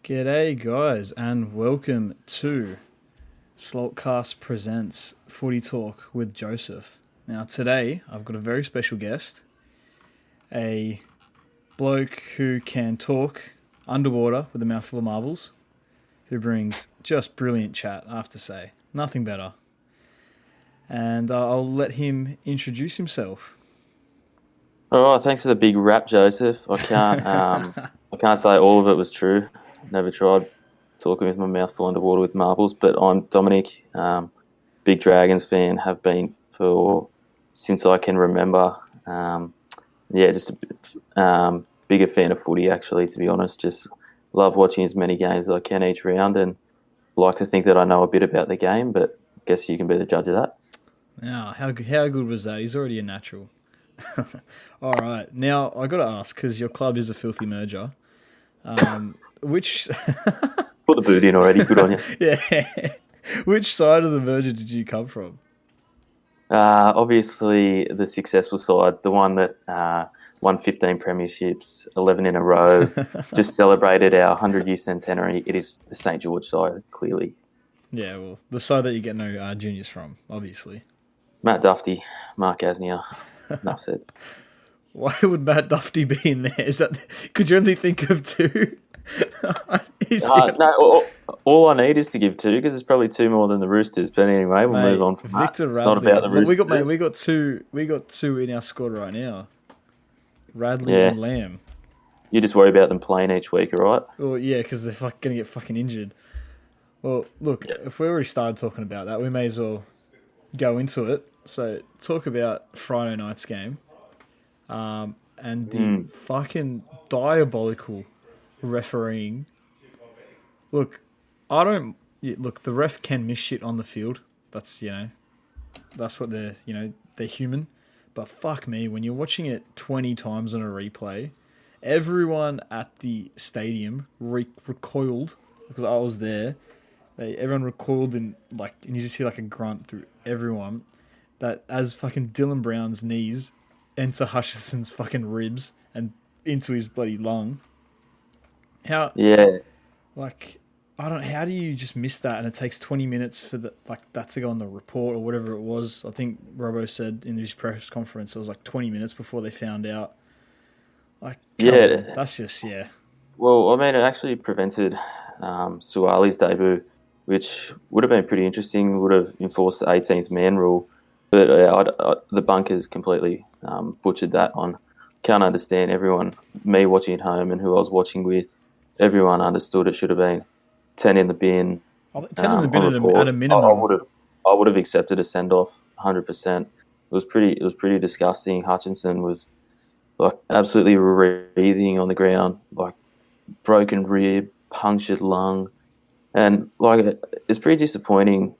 G'day, guys, and welcome to Slotcast Presents Footy Talk with Joseph. Now, today I've got a very special guest, a bloke who can talk underwater with a mouthful of marbles, who brings just brilliant chat, I have to say. Nothing better. And I'll let him introduce himself. All right, thanks for the big rap, Joseph. I can't say all of it was true. Never tried talking with my mouth full underwater with marbles, but I'm Dominic, big Dragons fan, have been for since I can remember. Just a bigger fan of footy, actually, to be honest. Just love watching as many games as I can each round, and like to think that I know a bit about the game, but I guess you can be the judge of that. Now, how good was that? He's already a natural. All right. Now, I got to ask, because your club is a filthy merger. Which Put the boot in already. Good on you. yeah, which side of the merger did you come from? Obviously, the successful side, the one that won 15 premierships, 11 in a row, just celebrated our 100-year centenary. It is the St. George side, clearly. Yeah, well, the side that you get no juniors from, obviously. Matt Duffy, Mark Asnier, enough said. Why would Matt Duffy be in there? Is that could you only think of two? No, all I need is to give two, because there's probably two more than the Roosters. But anyway, we'll move on from Victor that. It's Radley. not about the Roosters. We got two in our squad right now. Radley and Lamb. You just worry about them playing each week, all right? Well, yeah, because they're going to get fucking injured. Well, look, if we already started talking about that, we may as well go into it. So, talk about Friday night's game. And the fucking diabolical refereeing. Look, the ref can miss shit on the field. That's what they're human. But fuck me, when you're watching it 20 times on a replay, everyone at the stadium recoiled, because I was there. Everyone recoiled and you just hear like a grunt through everyone. That as fucking Dylan Brown's knees enter Hutchison's fucking ribs and into his bloody lung. How? Yeah. How do you just miss that, and it takes 20 minutes for that to go on the report or whatever it was? I think Robbo said in his press conference it was 20 minutes before they found out. That's just Well, I mean, it actually prevented Suwali's debut, which would have been pretty interesting. Would have enforced the 18th man rule, but the bunkers completely butchered that on. Can't understand everyone. Me watching at home and who I was watching with, everyone understood it should have been 10 in the bin. 10 in the bin at a minimum. I would have accepted a send off 100%. It was pretty disgusting. Hutchinson was absolutely wreathing on the ground, broken rib, punctured lung, and it's pretty disappointing.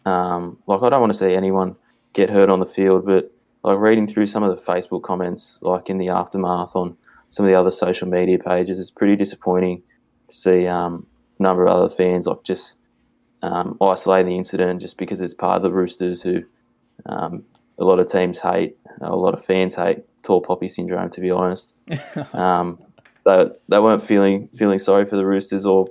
I don't want to see anyone get hurt on the field, but reading through some of the Facebook comments, in the aftermath on some of the other social media pages, it's pretty disappointing to see a number of other fans just isolate the incident just because it's part of the Roosters, who a lot of teams hate, a lot of fans hate tall poppy syndrome, to be honest. They weren't feeling sorry for the Roosters or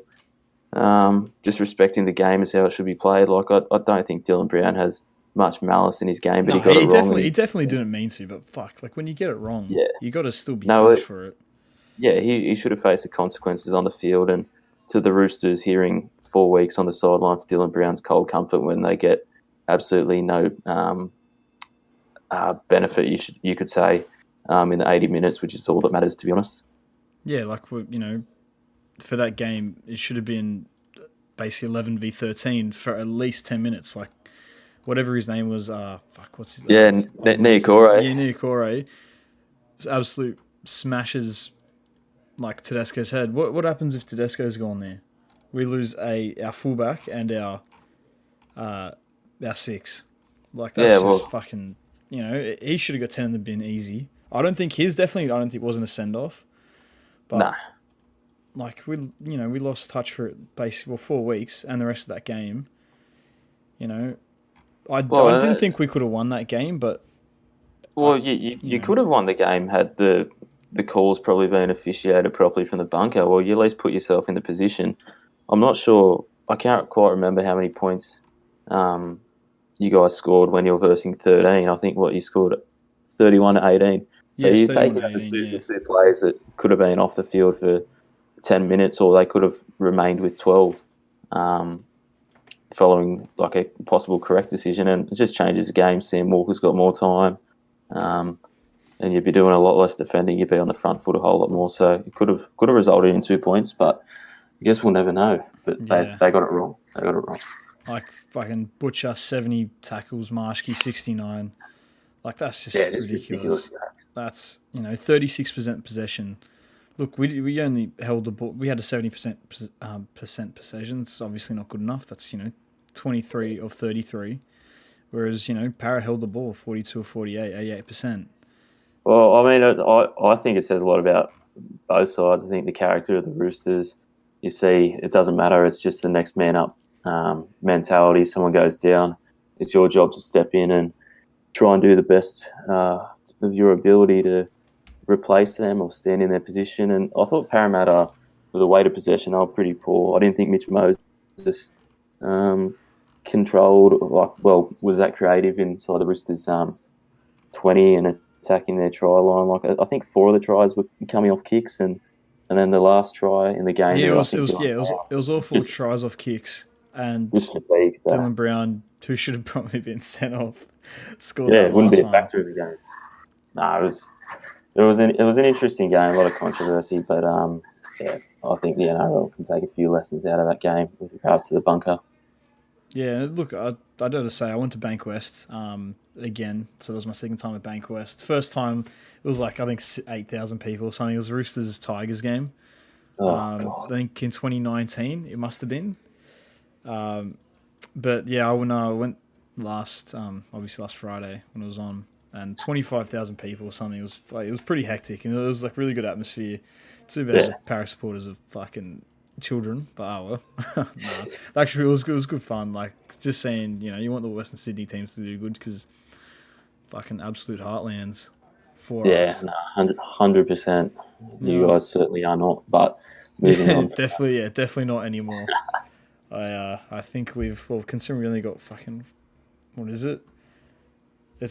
just respecting the game as how it should be played. I don't think Dylan Brown has much malice in his game, but he got it wrong. He definitely didn't mean to, but fuck, when you get it wrong, you got to still be punished for it. Yeah, he should have faced the consequences on the field. And to the Roosters, hearing 4 weeks on the sideline for Dylan Brown's cold comfort when they get absolutely no benefit, you could say, in the 80 minutes, which is all that matters, to be honest. Yeah, for that game, it should have been basically 11v13 for at least 10 minutes. Whatever his name was, what's his name? Yeah, Niokore. Yeah, Niokore. Absolute smashes Tedesco's head. What happens if Tedesco's gone there? We lose our fullback and our six. Fucking, he should have got 10 in the bin easy. I don't think it wasn't a send off. But nah. We lost touch for basically 4 weeks and the rest of that game. I didn't think we could have won that game, but you could have won the game had the the call's probably been officiated properly from the bunker. Well, you at least put yourself in the position. I'm not sure. I can't quite remember how many points you guys scored when you were versing 13. I think you scored 31-18. So Yeah, it's you take out 31-18, the two players that could have been off the field for 10 minutes, or they could have remained with 12, following like a possible correct decision, and it just changes the game. Sam Walker's got more time, and you'd be doing a lot less defending. You'd be on the front foot a whole lot more. So it could have resulted in 2 points, but I guess we'll never know. But they got it wrong. They got it wrong. Like fucking Butcher 70 tackles, Marshke 69. Like that's just ridiculous. That's 36% possession. Look, we only held the ball. We had a 70% possession. It's obviously not good enough. That's 23 of 33. Whereas Para held the ball 42 of 48, 88%. Well, I mean, I think it says a lot about both sides. I think the character of the Roosters, you see, it doesn't matter. It's just the next man up mentality. Someone goes down, it's your job to step in and try and do the best of your ability to replace them or stand in their position. And I thought Parramatta, with the weight of possession, they were pretty poor. I didn't think Mitch Moses controlled, was that creative inside the Roosters 20 and attacking their try line. Like I think 4 of the tries were coming off kicks, and then the last try in the game. Yeah, it was all 4 tries off kicks, and Dylan Brown, who should have probably been sent off, scored. Yeah, it wouldn't be a factor in the game. No, it was an interesting game, a lot of controversy, but I think the NRL can take a few lessons out of that game with regards to the bunker. Yeah, look, I don't have to say, I went to Bankwest again, so that was my second time at Bankwest. First time, it was like, I think 8,000 people or something. It was Roosters-Tigers game. I think in 2019, it must have been. But yeah, I went last Friday when it was on, and 25,000 people or something. It was pretty hectic, and it was like really good atmosphere. Too bad the Paris supporters are fucking children, but no. Actually, it was good fun. Like just saying, you want the Western Sydney teams to do good because fucking absolute heartlands for us. Yeah, 100%. You guys certainly are not, but moving on. Definitely not anymore. I think considering we only got fucking, what is it?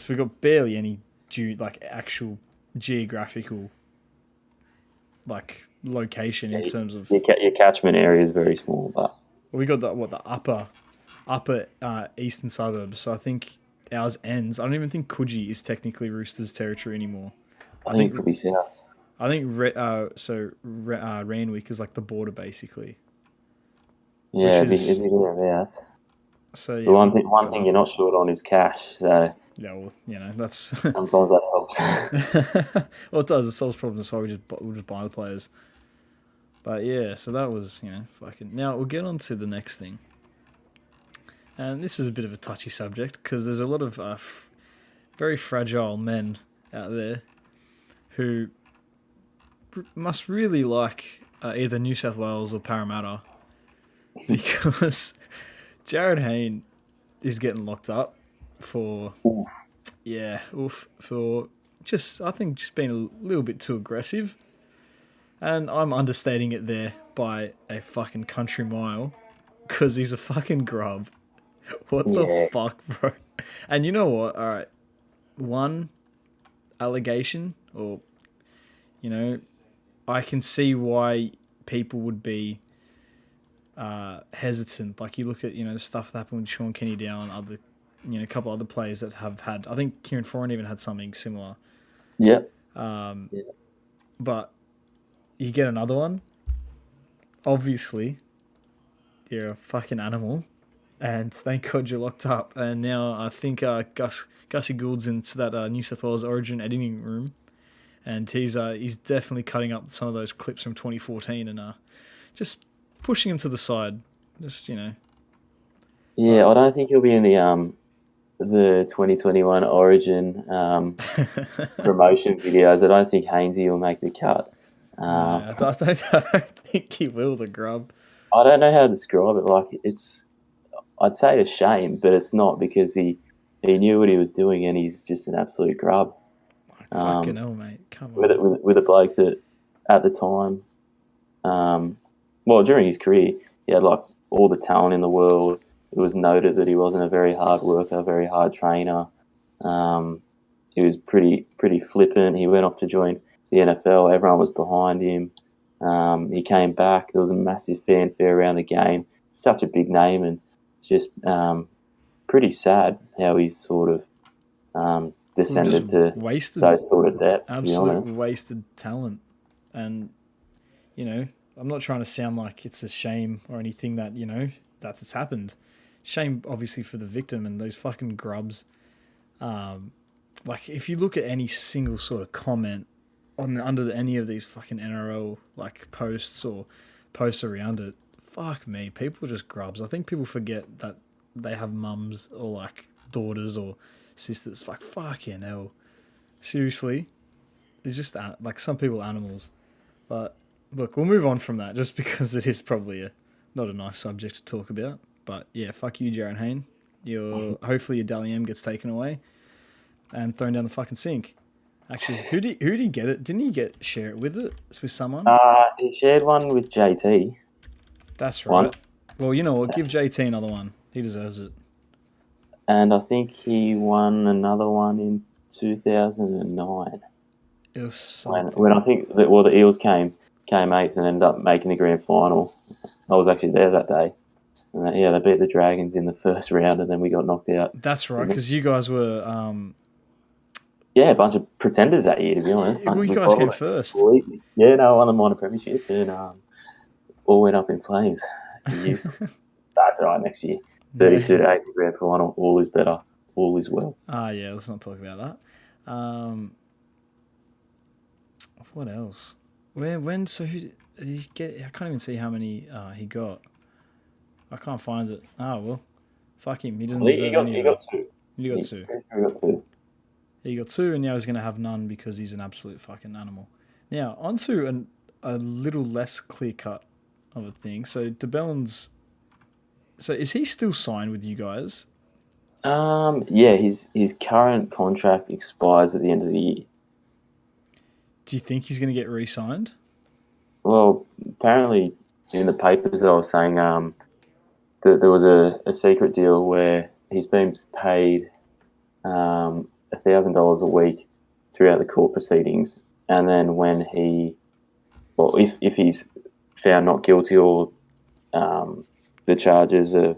We got barely any actual geographical location in terms of your catchment area is very small, but we got the upper eastern suburbs. So I think ours ends. I don't even think Coogee is technically Roosters territory anymore. I think it could be south. I think Randwick is like the border basically. Yeah, it'd be there. So yeah, the one thing you're not short on is cash. So yeah, well, that's sometimes that helps. Well, it does. It solves problems. So we'll just buy the players. But yeah, so that was fucking. Now we'll get on to the next thing, and this is a bit of a touchy subject because there's a lot of very fragile men out there who must really like either New South Wales or Parramatta because Jarryd Hayne is getting locked up for just being a little bit too aggressive, and I'm understating it there by a fucking country mile because he's a fucking grub. What the fuck, bro? And you know what? All right, one allegation, or I can see why people would be hesitant. Like you look at the stuff that happened with Sean Kenny Down, other a couple other players that have had. I think Kieran Foran even had something similar. Yeah. But you get another one. Obviously, you're a fucking animal, and thank God you're locked up. And now I think Gussie Gould's into that New South Wales Origin editing room, and he's definitely cutting up some of those clips from 2014 and just pushing him to the side. Just Yeah, I don't think he'll be in the 2021 Origin promotion videos. I don't think Hainsey will make the cut. I don't think he will, the grub. I don't know how to describe it. Like I'd say a shame, but it's not because he knew what he was doing and he's just an absolute grub. Fucking hell, mate. Come with, on. with a bloke that at the time, well, during his career, he had like all the talent in the world. It was noted that he wasn't a very hard worker, a very hard trainer. He was pretty flippant. He went off to join the NFL. Everyone was behind him. He came back. There was a massive fanfare around the game. Such a big name, and just pretty sad how he's sort of descended to those sort of depths. To be honest, wasted talent, and I'm not trying to sound like it's a shame or anything that that's happened. Shame, obviously, for the victim and those fucking grubs. Like, if you look at any single sort of comment under any of these fucking NRL like posts or posts around it, fuck me, people are just grubs. I think people forget that they have mums or like daughters or sisters. Like, fucking hell. Seriously, it's just like some people are animals. But look, we'll move on from that just because it is probably not a nice subject to talk about. But yeah, fuck you, Jarryd Hayne. Hopefully your Dally M gets taken away and thrown down the fucking sink. Actually, who did he get it? Didn't he share it with someone? He shared one with JT. That's right. Well, you know what? Give JT another one. He deserves it. And I think he won another one in 2009. It was something. When I think the Eels came eighth and ended up making the grand final. I was actually there that day. And they beat the Dragons in the first round, and then we got knocked out. That's right, because you guys were... a bunch of pretenders that year, to be honest. Well, you guys came first. Yeah, no, I won the minor premiership, and all went up in flames. That's right, next year. 32 to 8 grand final. All is better. All is well. Yeah, let's not talk about that. What else? So who did he get? I can't even see how many he got. I can't find it. Oh, well, fuck him. He doesn't deserve any. He got two. He got two. He got two, and now he's going to have none because he's an absolute fucking animal. Now, onto a little less clear-cut of a thing. So, Belin's... So, is he still signed with you guys? Yeah, his current contract expires at the end of the year. Do you think he's going to get re-signed? Well, apparently in the papers I was saying that there was a secret deal where he's been paid $1,000 a week throughout the court proceedings, and then when if he's found not guilty or the charges are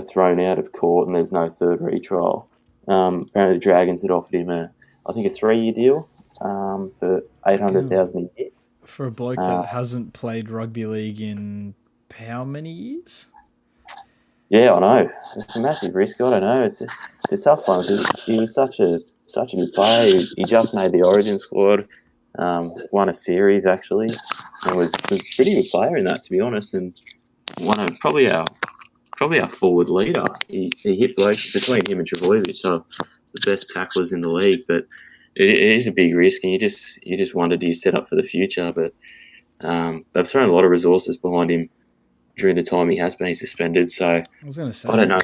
thrown out of court and there's no third retrial, apparently the Dragons had offered him a 3-year deal for $800,000 a year. For a bloke that hasn't played rugby league in how many years? Yeah, I know. It's a massive risk. I don't know. It's a tough one because he was such a good player. He just made the Origin squad, won a series actually, and was a pretty good player in that, to be honest. And probably our forward leader. He hit blokes between him and Travojevic, so the best tacklers in the league. But it is a big risk, and you just wonder, do you set up for the future? But they've thrown a lot of resources behind him during the time he has been suspended. So I was going to say, I don't know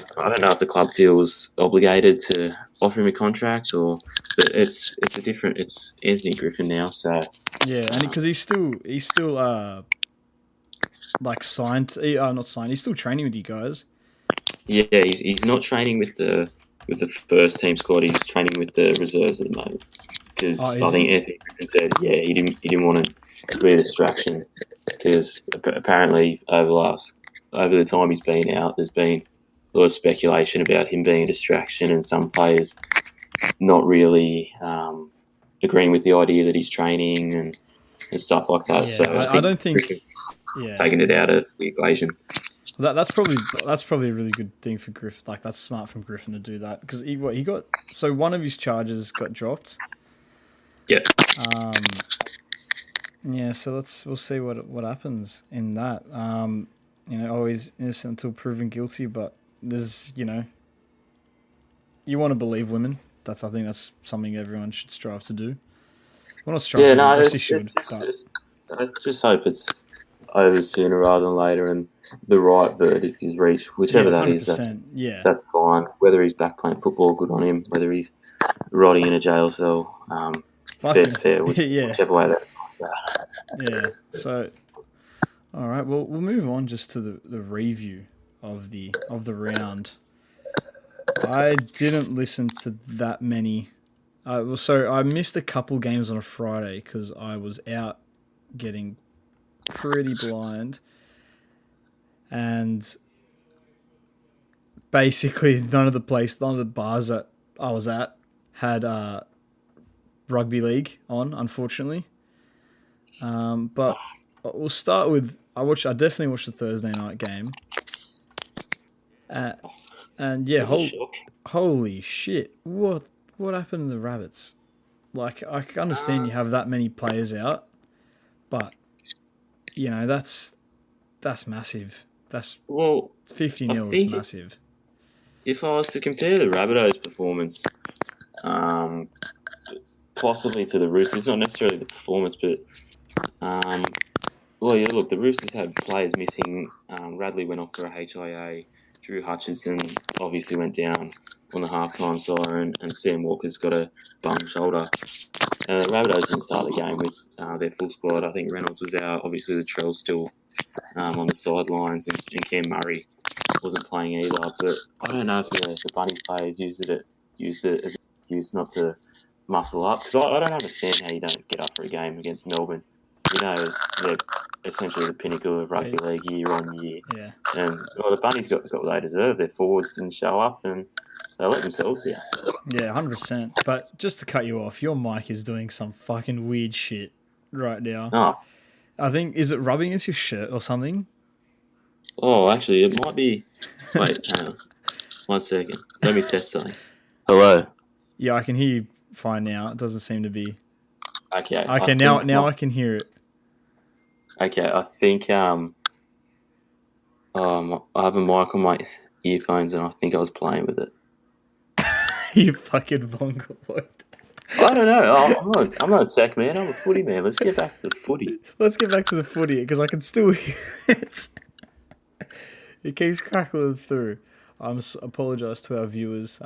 if the club feels obligated to offer him a contract, but it's Anthony Griffin now. So yeah, and because he's still like signed, not signed. He's still training with you guys. Yeah, he's not training with the first team squad. He's training with the reserves at the moment because I think Anthony Griffin said, he didn't want to be a distraction because apparently over the time he's been out, there's been a lot of speculation about him being a distraction and some players not really agreeing with the idea that he's training and stuff like that. Yeah, so I don't think taking it out of the equation. That's probably a really good thing for Griffin. Like, that's smart from Griffin to do that because he got, so one of his charges got dropped. Yeah. Yeah. So we'll see what happens in that. Always innocent until proven guilty, but there's you want to believe women. I think that's something everyone should strive to do. Well, not strive. I just hope it's over sooner rather than later, and the right verdict is reached, whichever that is. That's fine. Whether he's back playing football, good on him. Whether he's rotting in a jail cell, fair, Yeah. whichever way that's. Yeah. So, all right. Well, we'll move on just to the review of the round. I didn't listen to that many. So I missed a couple games on a Friday because I was out getting pretty blind, and basically none of the bars that I was at had rugby league on, unfortunately. But we'll start with I definitely watched the Thursday night game, and yeah, holy shit, what happened to the Rabbits? Like, I can understand you have that many players out, but you know that's massive. That's 50-0 is massive. If I was to compare the Rabbitohs' performance, possibly to the Roosters, not necessarily the performance, but the Roosters had players missing. Radley went off for a HIA. Drew Hutchinson obviously went down on the halftime siren, and Sam Walker's got a bum shoulder. Rabbitohs didn't start the game with their full squad. I think Reynolds was out. Obviously, the Trell's still on the sidelines, and Cam Murray wasn't playing either. But I don't know if the Bunny players used it as an excuse not to muscle up, because I don't understand how you don't get up for a game against Melbourne. You know, they're essentially the pinnacle of rugby league year on year. Yeah. And the Bunnies got what they deserve. Their forwards didn't show up, and they let themselves down. Yeah, 100%. But just to cut you off, your mic is doing some fucking weird shit right now. Oh. I think, is it rubbing against your shirt or something? Oh, actually, it might be. Wait, hang on. 1 second. Let me test something. Hello. Yeah, I can hear you fine now. It doesn't seem to be. Okay. Okay, now I can hear it. Okay, I think I have a mic on my earphones, and I think I was playing with it. You fucking mongoloid. I don't know. I'm not a tech man. I'm a footy man. Let's get back to the footy. Let's get back to the footy, because I can still hear it. It keeps crackling through. I apologise to our viewers.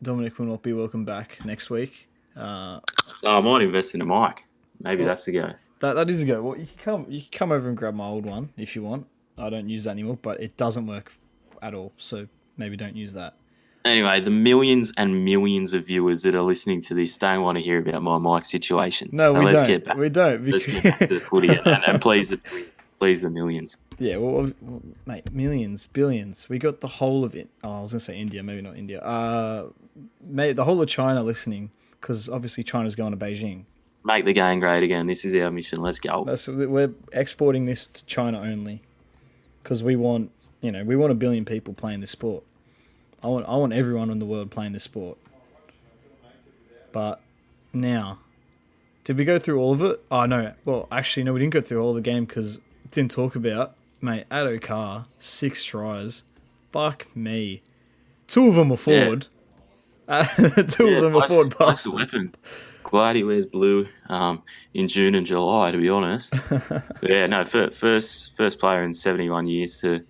Dominic will not be welcome back next week. I might invest in a mic. Maybe that's the go. That is a go. Well, you can come over and grab my old one if you want. I don't use that anymore, but it doesn't work at all. So maybe don't use that. Anyway, the millions and millions of viewers that are listening to this don't want to hear about my mic situation. No, so we let's don't. Get back. We don't. Let's get back to the footy and please the millions. Yeah, well, mate, millions, billions. We got the whole of it. Oh, I was gonna say India, maybe not India. Mate, the whole of China listening, because obviously China's going to Beijing. Make the game great again. This is our mission. Let's go. We're exporting this to China only, because we want 1 billion people playing this sport. I want everyone in the world playing this sport. But now, did we go through all of it? Oh no. Well, actually, no, we didn't go through all of the game because didn't talk about. Mate, Addo Carr, 6 tries. Fuck me. 2 of them were forward. Yeah. 2 of them were forward passes. Glad he wears blue in June and July, to be honest. Yeah, no, first player in 71 years to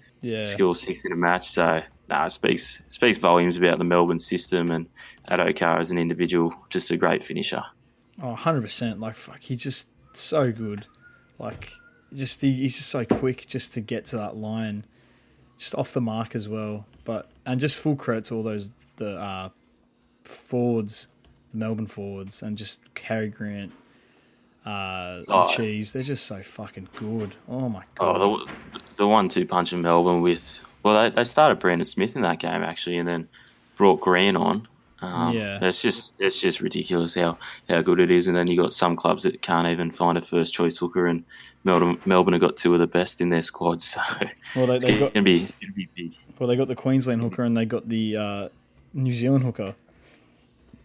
score 6 in a match. So, it speaks volumes about the Melbourne system, and Addo Carr as an individual, just a great finisher. Oh, 100%. Like, fuck, he's just so good. Like, he's just so quick just to get to that line, just off the mark as well. And just full credit to all those forwards, the Melbourne forwards, and just Harry Grant, Cheese. They're just so fucking good. Oh my god. Oh, the 1-2 punch in Melbourne with they started Brandon Smith in that game actually, and then brought Grant on. It's just ridiculous how good it is. And then you got some clubs that can't even find a first choice hooker, and Melbourne have got 2 of the best in their squad. So it's going to be big. Well, they got the Queensland hooker and they got the New Zealand hooker.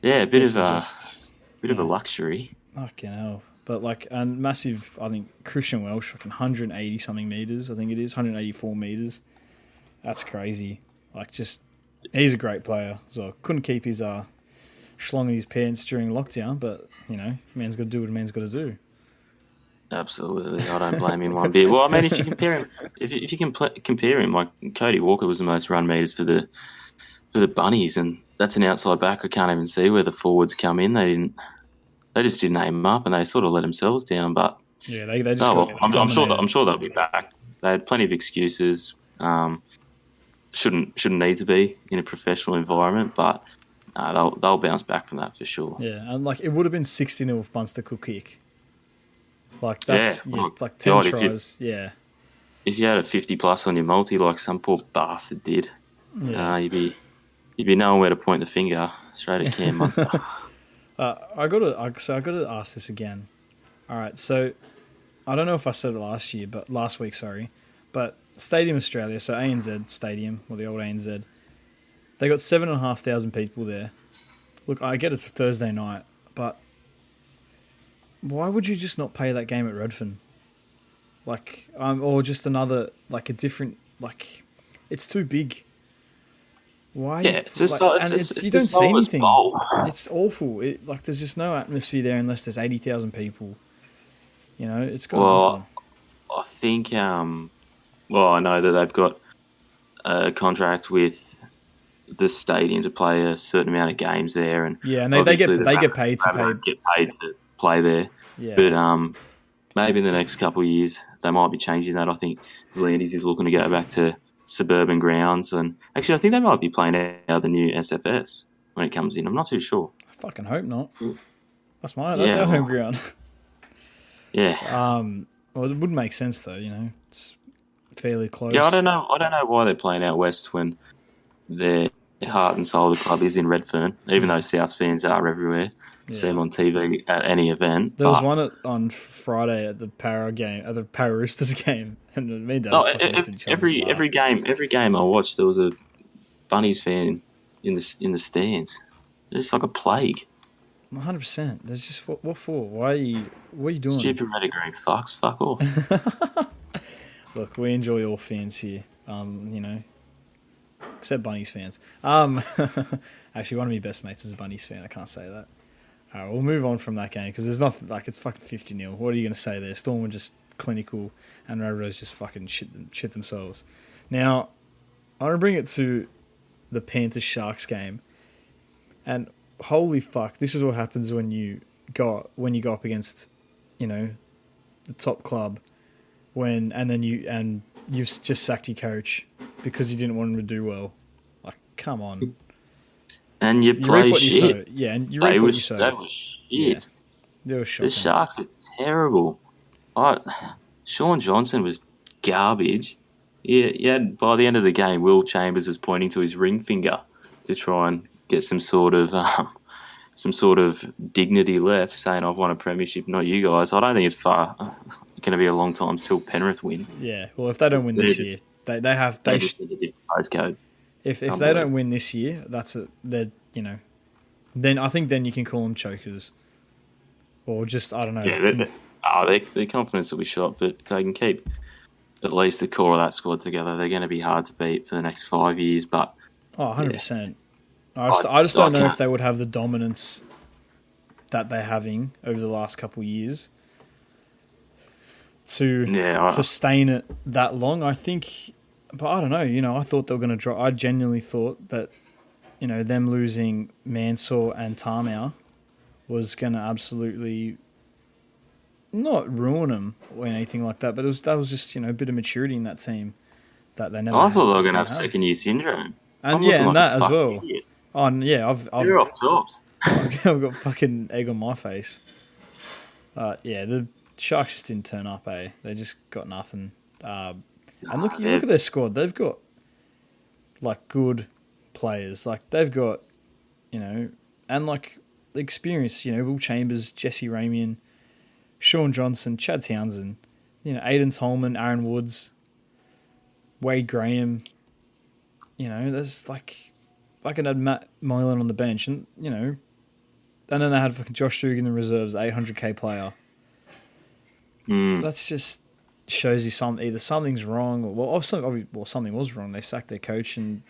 Yeah, a bit of a luxury. Fucking hell. But and massive. I think Christian Welsh, 180 something meters. I think it is 184 meters. That's crazy. He's a great player. So couldn't keep his schlong in his pants during lockdown, but man's got to do what a man's got to do. Absolutely, I don't blame him one bit. Well, I mean, if you compare him, if you can compare him, like Cody Walker was the most run meters for the Bunnies, and that's an outside back. I can't even see where the forwards come in. They they just didn't aim them up and they sort of let themselves down. But Yeah, they just got dominated. I'm sure they'll be back. They had plenty of excuses. Shouldn't need to be in a professional environment, but they'll bounce back from that for sure. Yeah, and like it would have been 60-0 if Munster could kick. Like that's it's like 10 God, tries. If you had a 50+ on your multi, like some poor bastard did, you'd be knowing where to point the finger straight at Cam Munster. I gotta ask this again. All right, so I don't know if I said it last week, sorry, but Stadium Australia, so ANZ Stadium or the old ANZ, they got 7,500 people there. Look, I get it's a Thursday night, but why would you just not pay that game at Redfern? Like, or just another, like a different, like, it's too big. Why? Yeah, it's just you don't see anything. It's awful. There's just no atmosphere there unless there's 80,000 people. You know, it's got nothing. I think, I know that they've got a contract with the stadium to play a certain amount of games there, and and they get paid to play there. Yeah. But maybe in the next couple of years they might be changing that. I think the Landys is looking to go back to suburban grounds, and actually I think they might be playing out the new SFS when it comes in. I'm not too sure. I fucking hope not. That's our home ground. Yeah. Well, it would make sense though. You know, it's fairly close. Yeah, I don't know why they're playing out west when their heart and soul of the club is in Redfern, even though South fans are everywhere. Yeah. See them on TV at any event. There was one on Friday at the Para Roosters game, and me and Dad every game I watched, there was a Bunnies fan in the stands. It's like a plague. 100%. There's just what for? What are you doing? Stupid red and green fucks. Fuck off. Look, we enjoy all fans here. You know, except Bunnies fans. Actually, one of my best mates is a Bunnies fan. I can't say that. All right, we'll move on from that game because there's nothing like it's fucking 50-0. What are you going to say there? Storm were just clinical and Rabbitohs just fucking shit themselves. Now, I want to bring it to the Panthers Sharks game, and holy fuck, this is what happens when you go up against, you know, the top club, you've just sacked your coach because you didn't want him to do well. Like, come on. And you play shit. And you reap what you sow. That was shit. Yeah, they were shocking. The Sharks are terrible. Sean Johnson was garbage. Yeah, by the end of the game, Will Chambers was pointing to his ring finger to try and get some sort of dignity left, saying I've won a premiership, not you guys. I don't think it's going to be a long time till Penrith win. Yeah, well, if they don't win this year, they just need a different postcode. If they don't win this year, then I think then you can call them chokers, or just I don't know. Yeah, their confidence will be shot, but if they can keep at least the core of that squad together, they're going to be hard to beat for the next 5 years. But 100%. I just don't know if they would have the dominance that they're having over the last couple of years to sustain it that long. I think. But I don't know, you know, I thought they were going to drop. I genuinely thought that, you know, them losing Mansour and Tamau was going to absolutely not ruin them or anything like that, but that was just, you know, a bit of maturity in that team that they never I thought they were going to have second-year syndrome. And that as well. Idiot. Oh, yeah, You're off tops. I've got fucking egg on my face. The Sharks just didn't turn up, eh? They just got nothing. And look at their squad. They've got, like, good players. Like, they've got, you know, and, like, the experience, you know, Will Chambers, Jesse Ramian, Sean Johnson, Chad Townsend, you know, Aiden Tolman, Aaron Woods, Wade Graham. You know, there's, like I could add Matt Moylan on the bench. And, you know, and then they had fucking Josh Dugan in the reserves, 800k player. That's just... shows you either something's wrong or something was wrong. They sacked their coach, and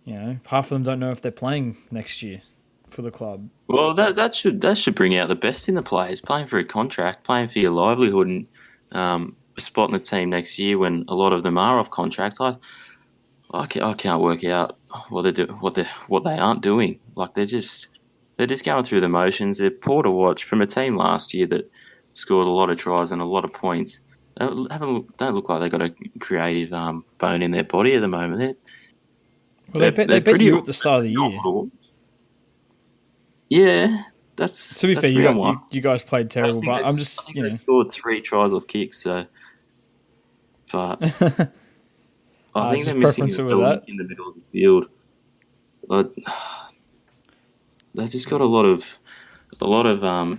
you know half of them don't know if they're playing next year for the club. Well, that should bring out the best in the players. Playing for a contract, playing for your livelihood, and a spot in the team next year when a lot of them are off contract. I can't work out what they aren't doing. Like they're just they're just going through the motions. They're poor to watch from a team last year that scored a lot of tries and a lot of points. They don't look like they've got a creative bone in their body at the moment. They beat you at the start of the year. Yeah, to be fair, you guys played terrible, but I think they scored 3 tries off kicks, so. But I think they're missing a building in the middle of the field. But they just got a lot of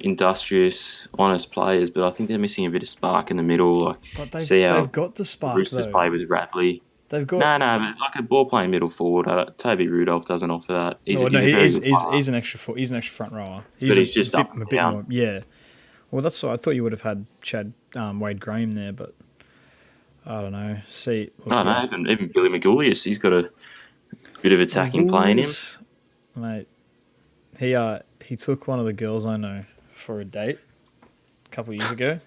industrious, honest players, but I think they're missing a bit of spark in the middle. But they've got the spark. Roosters though. play with Ratley. They've got but like a ball playing middle forward. Toby Rudolph doesn't offer that. He's an extra front rower. He's just a bit more. Yeah. Well, that's what I thought you would have had Wade Graham there, but I don't know. Even Billy Magoulias, he's got a bit of attacking play in him. Mate, he took one of the girls I know for a date a couple of years ago.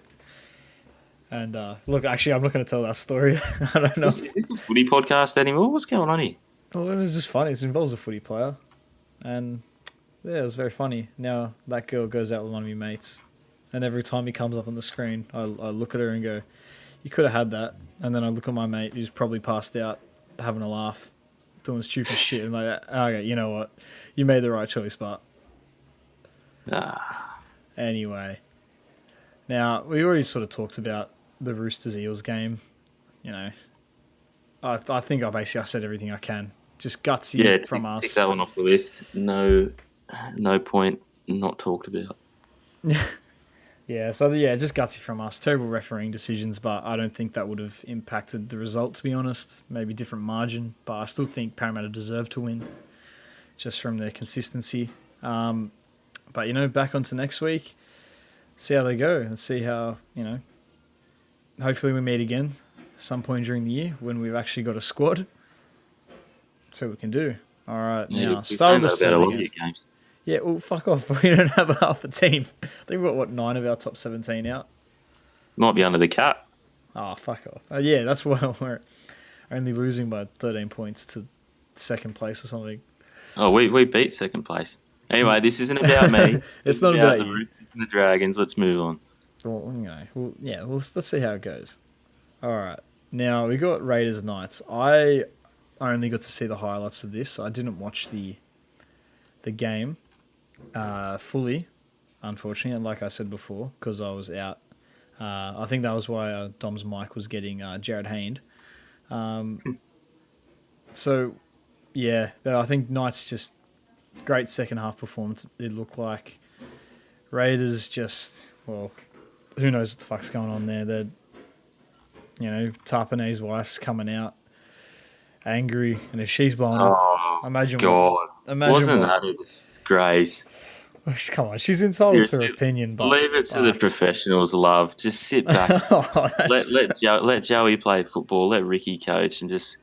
And look, actually, I'm not going to tell that story. I don't know. Is this a footy podcast anymore? What's going on here? Well, it was just funny. It involves a footy player. And yeah, it was very funny. Now that girl goes out with one of my mates. And every time he comes up on the screen, I look at her and go, you could have had that. And then I look at my mate who's probably passed out, having a laugh, doing stupid shit. And like, okay, you know what? You made the right choice, but... Anyway. Now, we already sort of talked about the Roosters-Eels game. You know, I think I said everything I can. Just gutsy from us. Take that one off the list. No point not talked about. Just gutsy from us. Terrible refereeing decisions, but I don't think that would have impacted the result, to be honest. Maybe different margin, but I still think Parramatta deserved to win, just from their consistency. But, back onto next week, see how they go and see how, hopefully we meet again some point during the year when we've actually got a squad. See what we can do. All right, now, start of the 7 games. Yeah, well, fuck off. We don't have half a team. I think we've got 9 of our top 17 out. Might be under the cap. Oh, fuck off. Yeah, that's why we're only losing by 13 points to second place or something. Oh, we beat second place. Anyway, this isn't about me. It's not about the you. Roosters and the Dragons. Let's move on. Well, let's see how it goes. All right. Now, we got Raiders Knights. I only got to see the highlights of this. I didn't watch the game fully, unfortunately, and like I said before, because I was out. I think that was why Dom's mic was getting Jarryd Hayne. So, yeah, I think Knights just great second half performance. It looked like Raiders just, well, who knows what the fuck's going on there. They're, Tarpanay's wife's coming out angry, and if she's blowing up, imagine. Wasn't that a disgrace? Come on, she's entitled to her opinion, but leave it to the professionals. Love, just sit back. Let Joey play football. Let Ricky coach, and just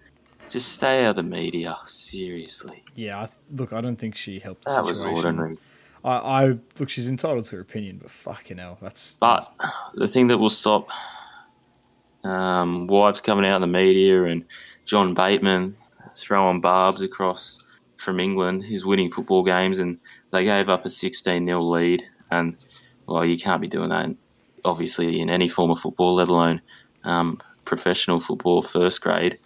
stay out of the media. Seriously. Yeah, I don't think she helped the situation. That was ordinary. Look, she's entitled to her opinion, but fucking hell, that's. But the thing that will stop wives coming out in the media and John Bateman throwing barbs across from England, who's winning football games, and they gave up a 16-0 lead, and well, you can't be doing that, obviously, in any form of football, let alone professional football, first grade.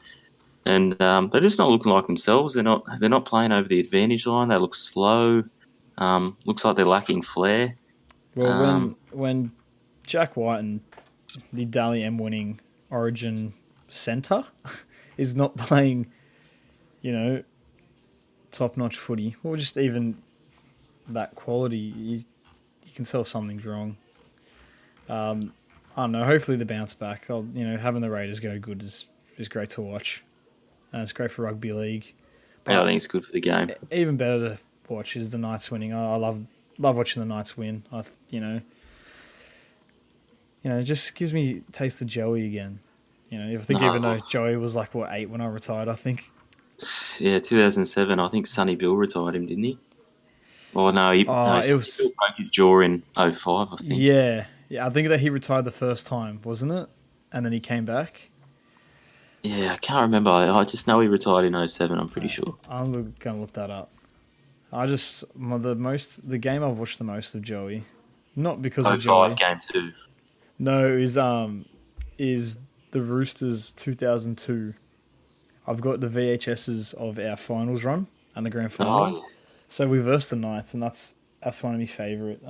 And they're just not looking like themselves. They're not playing over the advantage line. They look slow. Looks like they're lacking flair. Well, when Jack White and the Dally M winning Origin centre is not playing, top-notch footy, or just even that quality, you can tell something's wrong. I don't know. Hopefully the bounce back. Having the Raiders go good is great to watch. It's great for rugby league. But I think it's good for the game. Even better to watch is the Knights winning. I love watching the Knights win. It just gives me a taste of Joey again. Even though Joey was 8 when I retired, I think. Yeah, 2007. I think Sonny Bill retired him, didn't he? Oh no, he broke his jaw in 2005. I think. Yeah. I think that he retired the first time, wasn't it? And then he came back. Yeah, I can't remember. I just know he retired in 2007, I'm pretty sure. I'm going to look that up. The game I've watched the most of Joey, not because Oh of Joey. five game two. No, is the Roosters 2002. I've got the VHSs of our finals run and the grand final. Oh, So we versed the Knights, and that's one of my favorite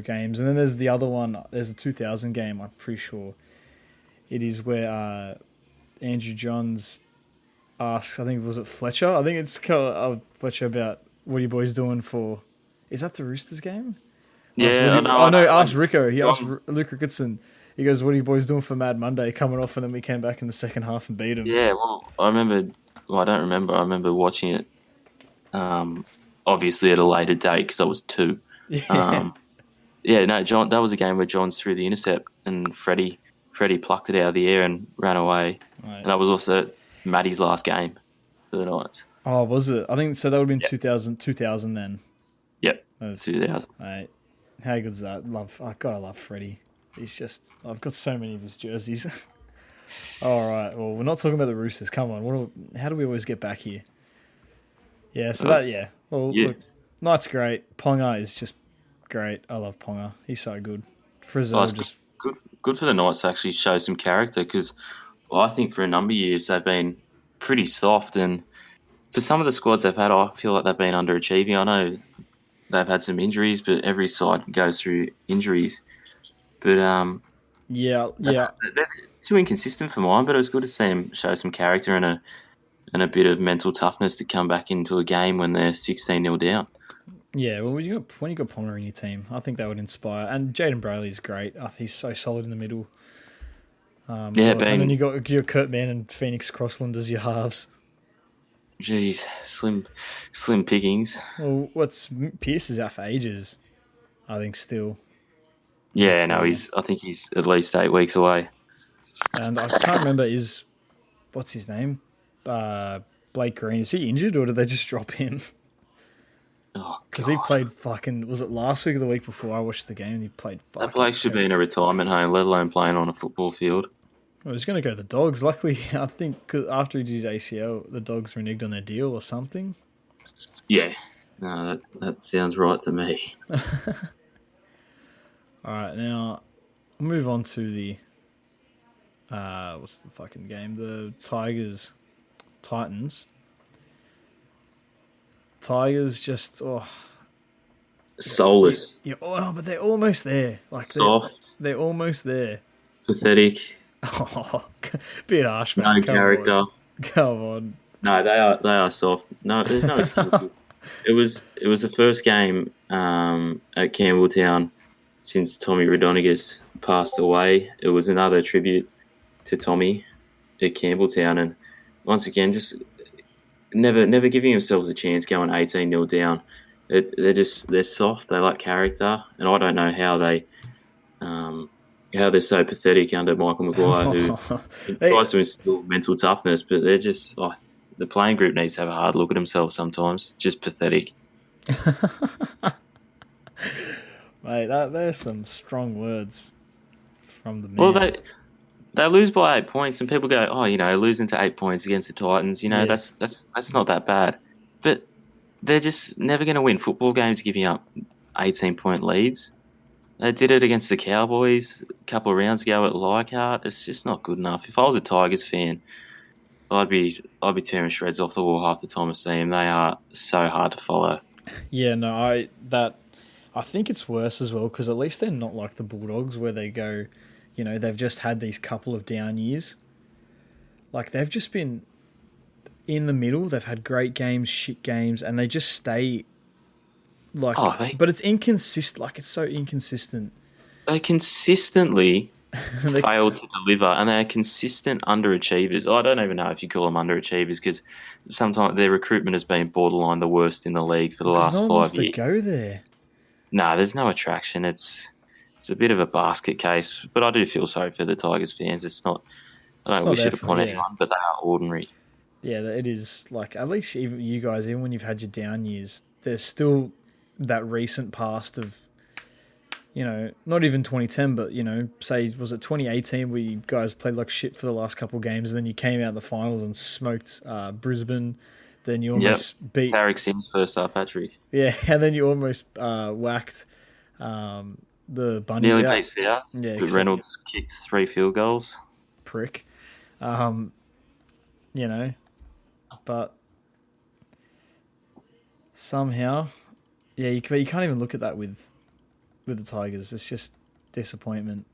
games. And then there's the other one. There's a 2000 game. I'm pretty sure it is where Andrew Johns asks. I think was it Fletcher. I think it's called Fletcher about what are you boys doing for. Is that the Roosters game? yeah. Ask Rico. He asked Johns- Luke Ricketson. He goes, "What are you boys doing for Mad Monday?" Coming off, and then we came back in the second half and beat him. Yeah, well, I remember. Well, I don't remember. I remember watching it. Obviously at a later date because I was 2. Yeah. Yeah, no, John. That was a game where Johns threw the intercept and Freddie plucked it out of the air and ran away. Right. And that was also Matty's last game for the Knights. Oh, was it? I think so. That would have been Yep. 2000 then. Yep, Of, 2000. Mate, how good's that? I love Freddie. I've got so many of his jerseys. All right. Well, we're not talking about the Roosters. Come on. How do we always get back here? Yeah. So yeah. Well, Yeah. look, Knight's great. Ponga is just great. I love Ponga. He's so good. Frizzell Well, it's just. good for the Knights to actually show some character because I think for a number of years they've been pretty soft, and for some of the squads they've had, I feel like they've been underachieving. I know they've had some injuries, but every side goes through injuries. But Yeah. they're too inconsistent for mine. But it was good to see them show some character and a bit of mental toughness to come back into a game when they're 16-0 down. Yeah, well, when you got Ponga in your team, I think that would inspire. And Jaden Brayley's great. I think he's so solid in the middle. And then you got Kurt Mann and Phoenix Crossland as your halves. Jeez, slim pickings. Well, Pierce is out for ages. I think still, Yeah, no, I think he's at least 8 weeks away. and I can't remember what's his name, Blake Green. Is he injured or did they just drop him? Oh, Because he played fucking. Was it last week or the week before I watched the game? And he played fucking. That bloke should be in a retirement home, let alone playing on a football field. Well, he's going to go to the Dogs. Luckily, I think 'cause after he did his ACL, the Dogs reneged on their deal or something. Yeah, no, that sounds right to me. All right, now we'll move on to the what's the fucking game? The Titans. Tigers just Soulless, no, but they're almost there. Like soft, they're almost there. pathetic, Oh, bit harsh, man. no character. Come on. No, they are soft. No, there's no excuses. It was the first game at Campbelltown since Tommy Rodonigus passed away. It was another tribute to Tommy at Campbelltown, and once again, just never giving themselves a chance, going 18-0 down. They're soft. They lack character, and I don't know how they're so pathetic under Michael Maguire, who tries to instill mental toughness, but they're just the playing group needs to have a hard look at themselves sometimes. Just pathetic. Mate, there's some strong words from the man. Well, they lose by 8 points, and people go, losing to 8 points against the Titans, that's not that bad. But they're just never going to win football games giving up 18-point leads. They did it against the Cowboys a couple of rounds ago at Leichhardt. It's just not good enough. If I was a Tigers fan, I'd be tearing shreds off the wall half the time I see them. They are so hard to follow. Yeah, no, I think it's worse as well because at least they're not like the Bulldogs where they go, they've just had these couple of down years. Like they've just been in the middle. They've had great games, shit games, and they just stay. But it's inconsistent. Like it's so inconsistent. They consistently fail to deliver, and they're consistent underachievers. I don't even know if you call them underachievers because sometimes their recruitment has been borderline the worst in the league for the last 5 years. No one wants to go there. No, there's no attraction. It's a bit of a basket case, but I do feel sorry for the Tigers fans. It's not. I don't wish it upon anyone, but they are ordinary. Yeah, it is. Like at least even you guys, even when you've had your down years, there's still that recent past of, not even 2010, but, say, was it 2018 where you guys played like shit for the last couple of games and then you came out in the finals and smoked Brisbane, then you almost beat. Tarek Sims first half hat-trick. Yeah, and then you almost whacked the Bunnies Nearly out. beat South. Yeah, But Reynolds kicked 3 field goals. Prick. But somehow, you can't even look at that with the Tigers. It's just disappointment.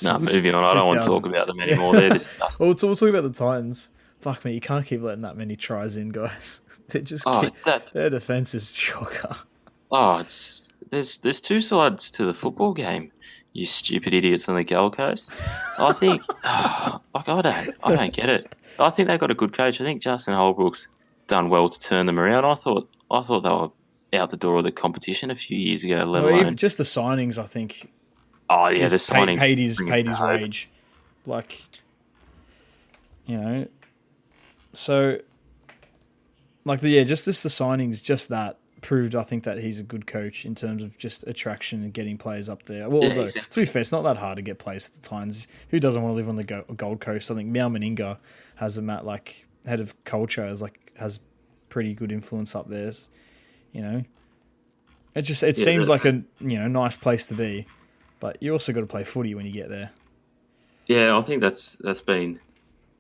No, moving on. I don't want to talk about them anymore. They're disgusting. We'll talk about the Titans. Fuck me, you can't keep letting that many tries in, guys. They just their defense is chocker. Oh, there's 2 sides to the football game. You stupid idiots on the Gold Coast. I think, I don't get it. I think they've got a good coach. I think Justin Holbrook's done well to turn them around. I thought they were out the door of the competition a few years ago. Even just the signings, I think. Oh yeah, the signings paid his wage, So, just the signings, just that proved, I think, that he's a good coach in terms of just attraction and getting players up there. Well, exactly. To be fair, it's not that hard to get players at the Titans. Who doesn't want to live on the Gold Coast? I think Mal Meninga has head of culture, has pretty good influence up there. It seems like a nice place to be, but you also got to play footy when you get there. Yeah, I think that's been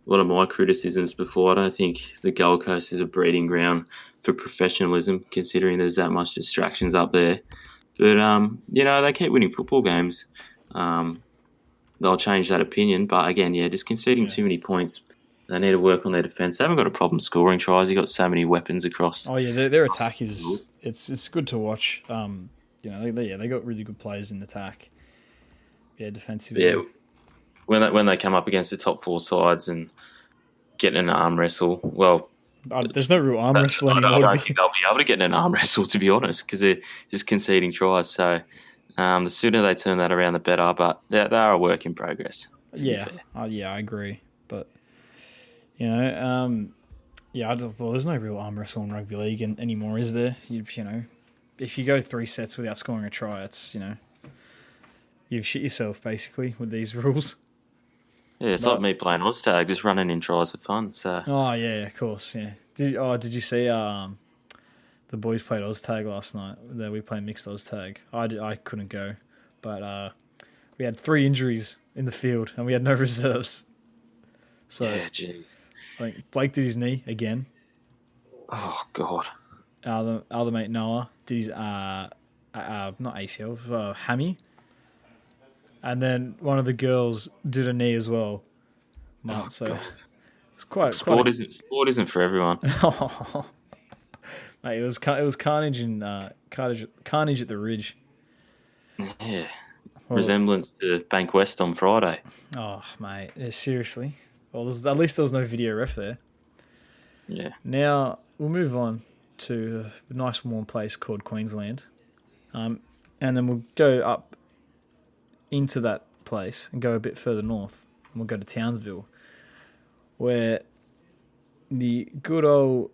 one of my criticisms before. I don't think the Gold Coast is a breeding ground for professionalism, considering there's that much distractions up there. But they keep winning football games. They'll change that opinion, but again, just conceding too many points. They need to work on their defence. They haven't got a problem scoring tries. They've got so many weapons across. Oh yeah, their attack is it's good to watch. They got really good players in attack. Yeah, defensively. Yeah, when they come up against the top 4 sides and get in an arm wrestle, well, there's no real arm wrestle anymore. I don't think they'll be able to get in an arm wrestle, to be honest, because they're just conceding tries. So the sooner they turn that around, the better. But they are a work in progress. Yeah, I agree. But there's no real arm wrestle in rugby league anymore, is there? If you go 3 sets without scoring a try, it's you've shit yourself basically with these rules. Yeah, it's like me playing Oztag, just running in tries for fun. So. Oh yeah, of course, yeah. Did you see the boys played Oztag last night? We played mixed Oztag. I couldn't go, but we had 3 injuries in the field and we had no reserves. So yeah, jeez. I think Blake did his knee again. Oh God. Other mate Noah did his not ACL, hammy. And then one of the girls did a knee as well. So it's quite. Sport isn't for everyone. Mate, it was carnage and carnage at the Ridge. Yeah, resemblance to Bank West on Friday. Oh mate, yeah, seriously. Well, at least there was no video ref there. Yeah. Now we'll move on to a nice warm place called Queensland, and then we'll go up into that place and go a bit further north, and we'll go to Townsville, where the good old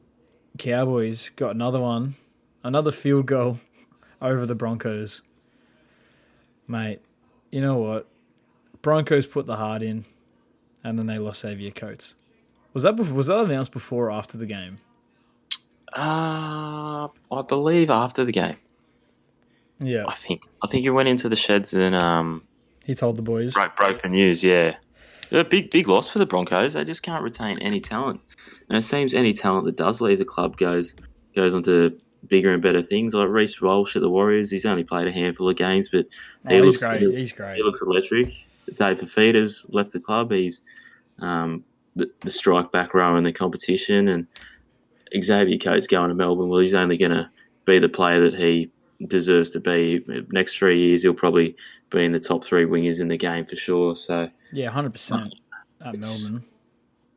Cowboys got another field goal over the Broncos. Mate, you know what? Broncos put the heart in, and then they lost Xavier Coates. Was that announced before or after the game? I believe after the game. Yeah, I think he went into the sheds and he told the boys. Broke the news. Yeah, a big loss for the Broncos. They just can't retain any talent, and it seems any talent that does leave the club goes on to bigger and better things. Like Reece Walsh at the Warriors, he's only played a handful of games, but he's great. He's great. He looks electric. Dave Fafita's left the club. He's the strike back row in the competition, and Xavier Coates going to Melbourne. Well, he's only going to be the player that he deserves to be. Next 3 years, he'll probably be in the top 3 wingers in the game for sure. So 100% at Melbourne.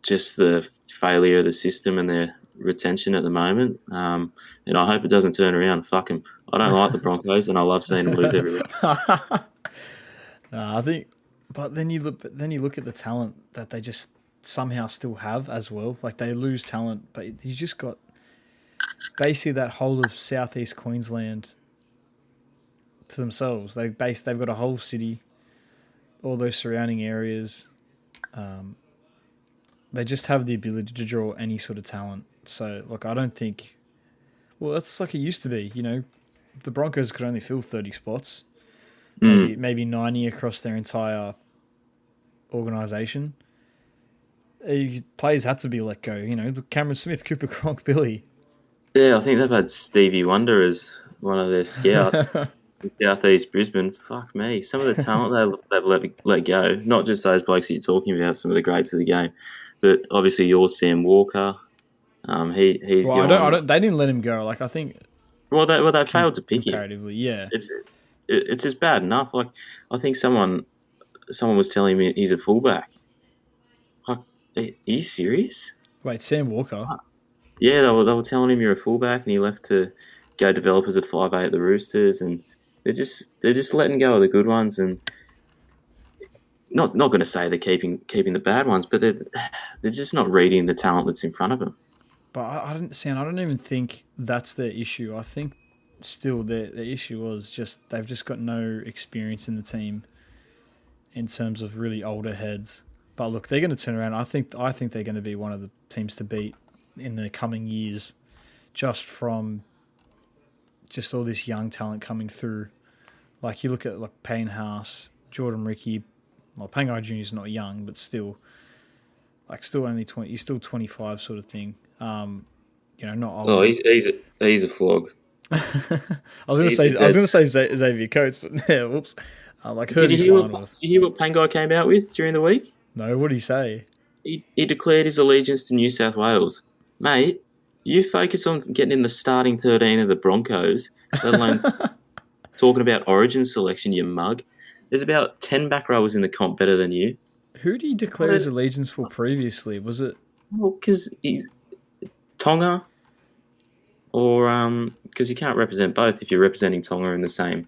Just the failure of the system and their retention at the moment. And I hope it doesn't turn around. Fuck them. I don't like the Broncos, and I love seeing them lose every week. I think, but then you look at the talent that they just somehow still have as well. Like they lose talent, but you just got basically that whole of southeast Queensland to themselves. They've got a whole city, all those surrounding areas. they just have the ability to draw any sort of talent. So, look, I don't think. Well, that's like it used to be. The Broncos could only fill 30 spots, maybe 90 across their entire organisation. Players had to be let go. Cameron Smith, Cooper Cronk, Billy. Yeah, I think they've had Stevie Wonder as one of their scouts in Southeast Brisbane. Fuck me. Some of the talent they've let go, not just those blokes that you're talking about, some of the greats of the game, but obviously yours, Sam Walker. He's Well, gone. I don't. They didn't let him go. Like I think. Well, they failed to pick him. Comparatively, yeah. It's just bad enough. Like I think someone was telling me he's a fullback. Like, are you serious? Wait, Sam Walker. Yeah, they were telling him you're a fullback, and he left to go develop as a 5'8" at the Roosters, and they're just letting go of the good ones, and not going to say they're keeping the bad ones, but they're just not reading the talent that's in front of them. But I don't even think that's their issue. I think still their issue was just they've just got no experience in the team in terms of really older heads. But look, they're going to turn around. I think they're going to be one of the teams to beat in the coming years, just from just all this young talent coming through. Like you look at like Payne House, Jordan Ricky. Well, Pangai Jr. is not young, but still only 20. He's still 25, sort of thing. Not old. Oh, he's a flog. I was going to say Xavier Coates, but yeah, whoops. Did you hear what Pangai came out with during the week? No, what did he say? He declared his allegiance to New South Wales. Mate, you focus on getting in the starting 13 of the Broncos, let alone talking about origin selection, you mug. There's about 10 back rowers in the comp better than you. Who did he declare his allegiance for previously? Was it? Well, because he's Tonga, or because you can't represent both if you're representing Tonga in the same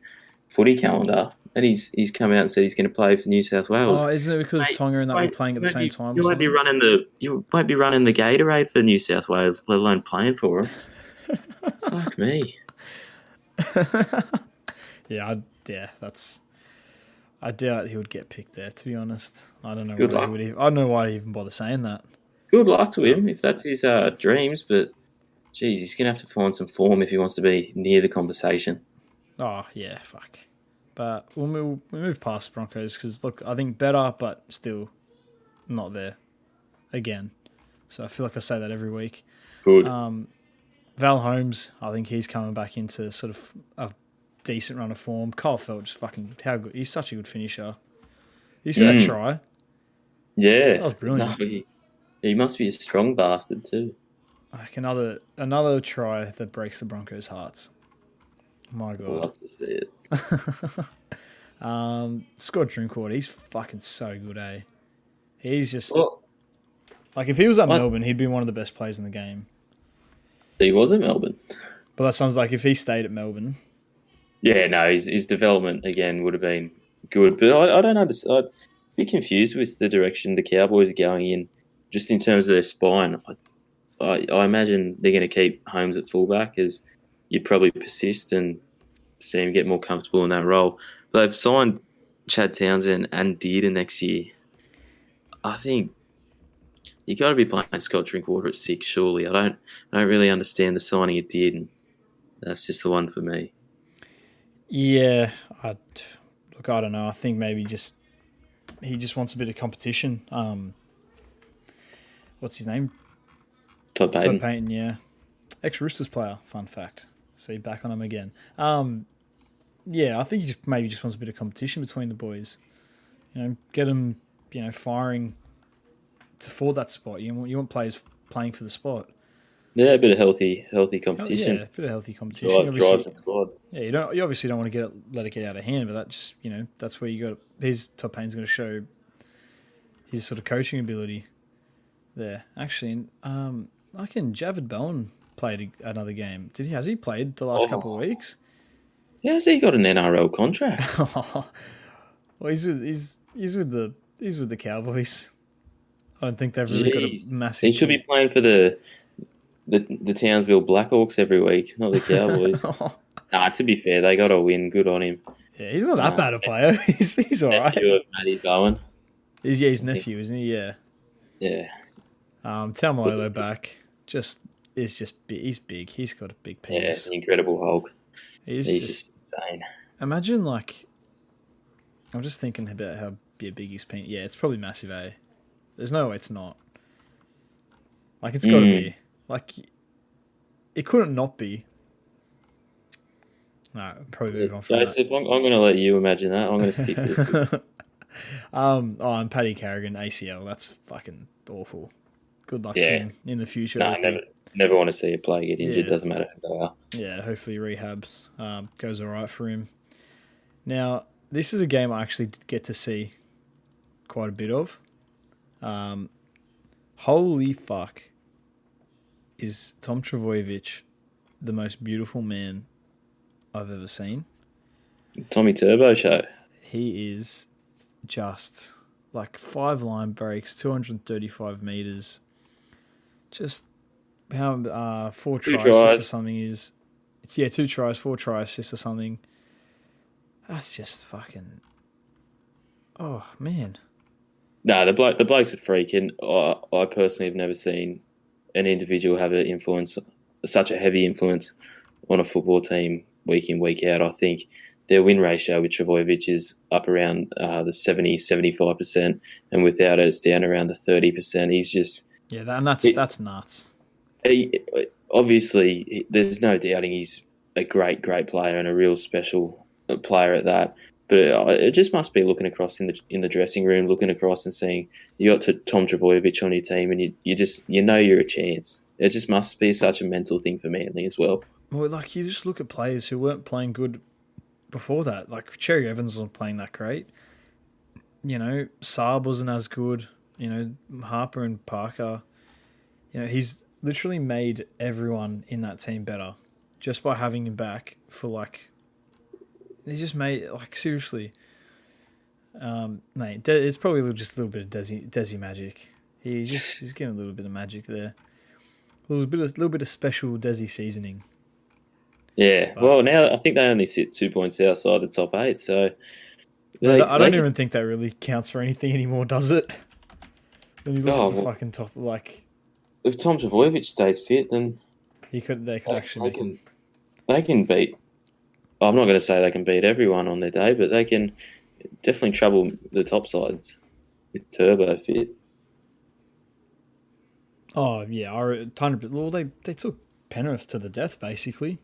footy calendar. And he's come out and said he's going to play for New South Wales. Oh, isn't it because Tonga and that were playing at the same time? You won't be running the Gatorade for New South Wales, let alone playing for him. Fuck me. I doubt he would get picked there. To be honest, I don't know. I don't know why he even bother saying that. Good luck to him if that's his dreams, but geez, he's going to have to find some form if he wants to be near the conversation. Oh yeah, fuck. But we'll move past Broncos because look, I think better, but still not there again. So I feel like I say that every week. Good. Val Holmes, I think he's coming back into sort of a decent run of form. Kyle Felch, fucking how good. He's such a good finisher. You see that try? Yeah. That was brilliant. No, he must be a strong bastard too. Like another try that breaks the Broncos' hearts. My God. I'd love to see it. Scott Drinkwater, he's fucking so good, eh? He's just... like, if he was at Melbourne, he'd be one of the best players in the game. He was at Melbourne. But that sounds like if he stayed at Melbourne... Yeah, no, his development, again, would have been good. But I don't understand. I'd be confused with the direction the Cowboys are going in, just in terms of their spine. I imagine they're going to keep Holmes at fullback as you'd probably persist and see him get more comfortable in that role. But they've signed Chad Townsend and Dearden next year. I think you got to be playing Scott Drinkwater at 6, surely. I don't really understand the signing of Dearden. That's just the one for me. Yeah, I don't know. I think maybe he just wants a bit of competition. What's his name? Todd Payton. Todd Payton, yeah. Ex-Roosters player, fun fact. See, back on him again. Yeah, I think he just wants a bit of competition between the boys. Get them, firing for that spot. You want players playing for the spot. Yeah, a bit of healthy competition. Yeah, a bit of healthy competition. Drives the squad. Yeah, you obviously don't want to let it get out of hand, but that just that's where you got. Todd Payne's going to show his sort of coaching ability there. Actually, I reckon Jarryd Belin played another game. Has he played the last couple of weeks? Yeah, has he got an NRL contract? Well, he's with the Cowboys. I don't think they've really got a massive. He should be playing for the Townsville Blackhawks every week, not the Cowboys. Nah, to be fair, they got a win. Good on him. Yeah, he's not that bad a player. He's all right. Nephew of Matty Bowen. He's his nephew, isn't he? Yeah. Yeah. Taumalo back he's big. He's got a big Yeah, penis. the Incredible Hulk. He's He's just just insane. imagine like I'm just thinking about how big his penis. Yeah, it's probably massive. There's no way it's not. Like it's got to Mm. be. Like it couldn't not be. No, probably move on from Joseph, I'm going to let you imagine that. I'm going to stick to this. that. And Paddy Carrigan ACL. That's fucking awful. Good luck to Yeah. him in the future. No, never want to see a player get injured. Yeah. Doesn't matter who they are. Yeah, hopefully rehabs goes all right for him. Now, this is a game I actually did get to see quite a bit of. Holy fuck. Is Tom Trbojevic the most beautiful man I've ever seen? Tommy Turbo show. He is just like 5 line breaks, 235 meters. Just how 4 Two tries tries. or something is. It's 2 tries, 4 try assists or something. That's just fucking. Oh man. No, the bloke's a freak, and I personally have never seen an individual have such a heavy influence on a football team week in, week out. I think their win ratio with Trbojevic is up around the 70-75%, and without it, it's down around the 30%. He's just that's nuts. Obviously, there's no doubting he's a great player and a real special player at that. But it just must be looking across in the dressing room, looking across and seeing you got Tom Trbojevic on your team, and you know you're a chance. It just must be such a mental thing for Manly as well. Well, like you just look at players who weren't playing good before that. Like Cherry Evans wasn't playing that great. You know, Saab wasn't as good. You know, Harper and Parker. You know, he's literally made everyone in that team better just by having him back for like. He just made like seriously, mate. It's probably just a little bit of Desi magic. He's getting a little bit of magic there, a little bit of special Desi seasoning. Yeah, But, well, now I think they only sit 2 points outside the top 8, so I don't even think that really counts for anything anymore, does it? When you look at the fucking top, like if Tom Trbojevic stays fit, then they could actually they can beat. I'm not going to say they can beat everyone on their day, but they can definitely trouble the top sides with Turbo fit. Oh yeah, well they took Penrith to the death basically.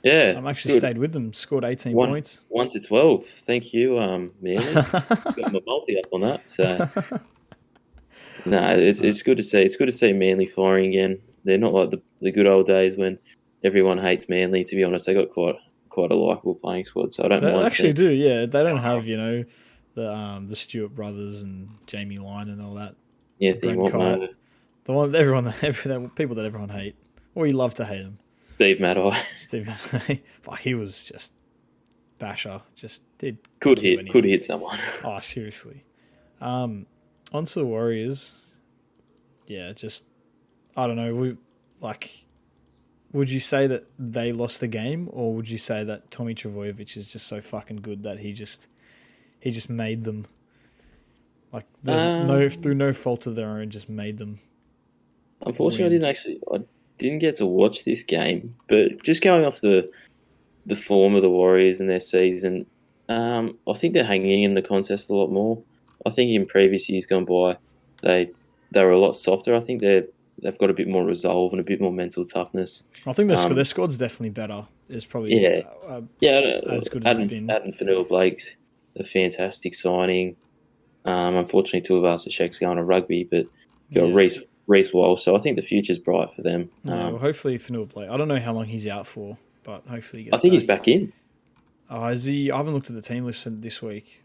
Yeah, I'm actually stayed with them. Scored 18 points. 1 to 12. Thank you, Manly. Got my multi up on that. So no, it's good to see. It's good to see Manly firing again. They're not like the good old days when everyone hates Manly. To be honest, they got quite a likeable playing squad. So I don't mind. They actually do. Yeah, they don't have the Stewart brothers and Jamie Lyon and all that. Yeah, the one everyone people that everyone hate, or you love to hate them. Steve Maddai. Steve Maddai. Fuck, he was just basher. Just did could hit someone. Oh, seriously. Onto the Warriors. Yeah, just I don't know. Would you say that they lost the game, or would you say that Tommy Trbojevic is just so fucking good that he just made them like through no fault of their own, just made them. Unfortunately, I didn't get to watch this game, but just going off the form of the Warriors and their season, I think they're hanging in the contest a lot more. I think in previous years gone by, they were a lot softer. I think they've got a bit more resolve and a bit more mental toughness. I think their squad's definitely better. It's probably as good as it's been. Adam Fanua-Blake's a fantastic signing. Unfortunately, Tuivasa-Sheck's going to rugby, but you got Reece Walsh, so I think the future's bright for them. Well, hopefully Fanua-Blake. I don't know how long he's out for, but hopefully he gets I think back. he's back in. Oh, is he? I haven't looked at the team list for this week.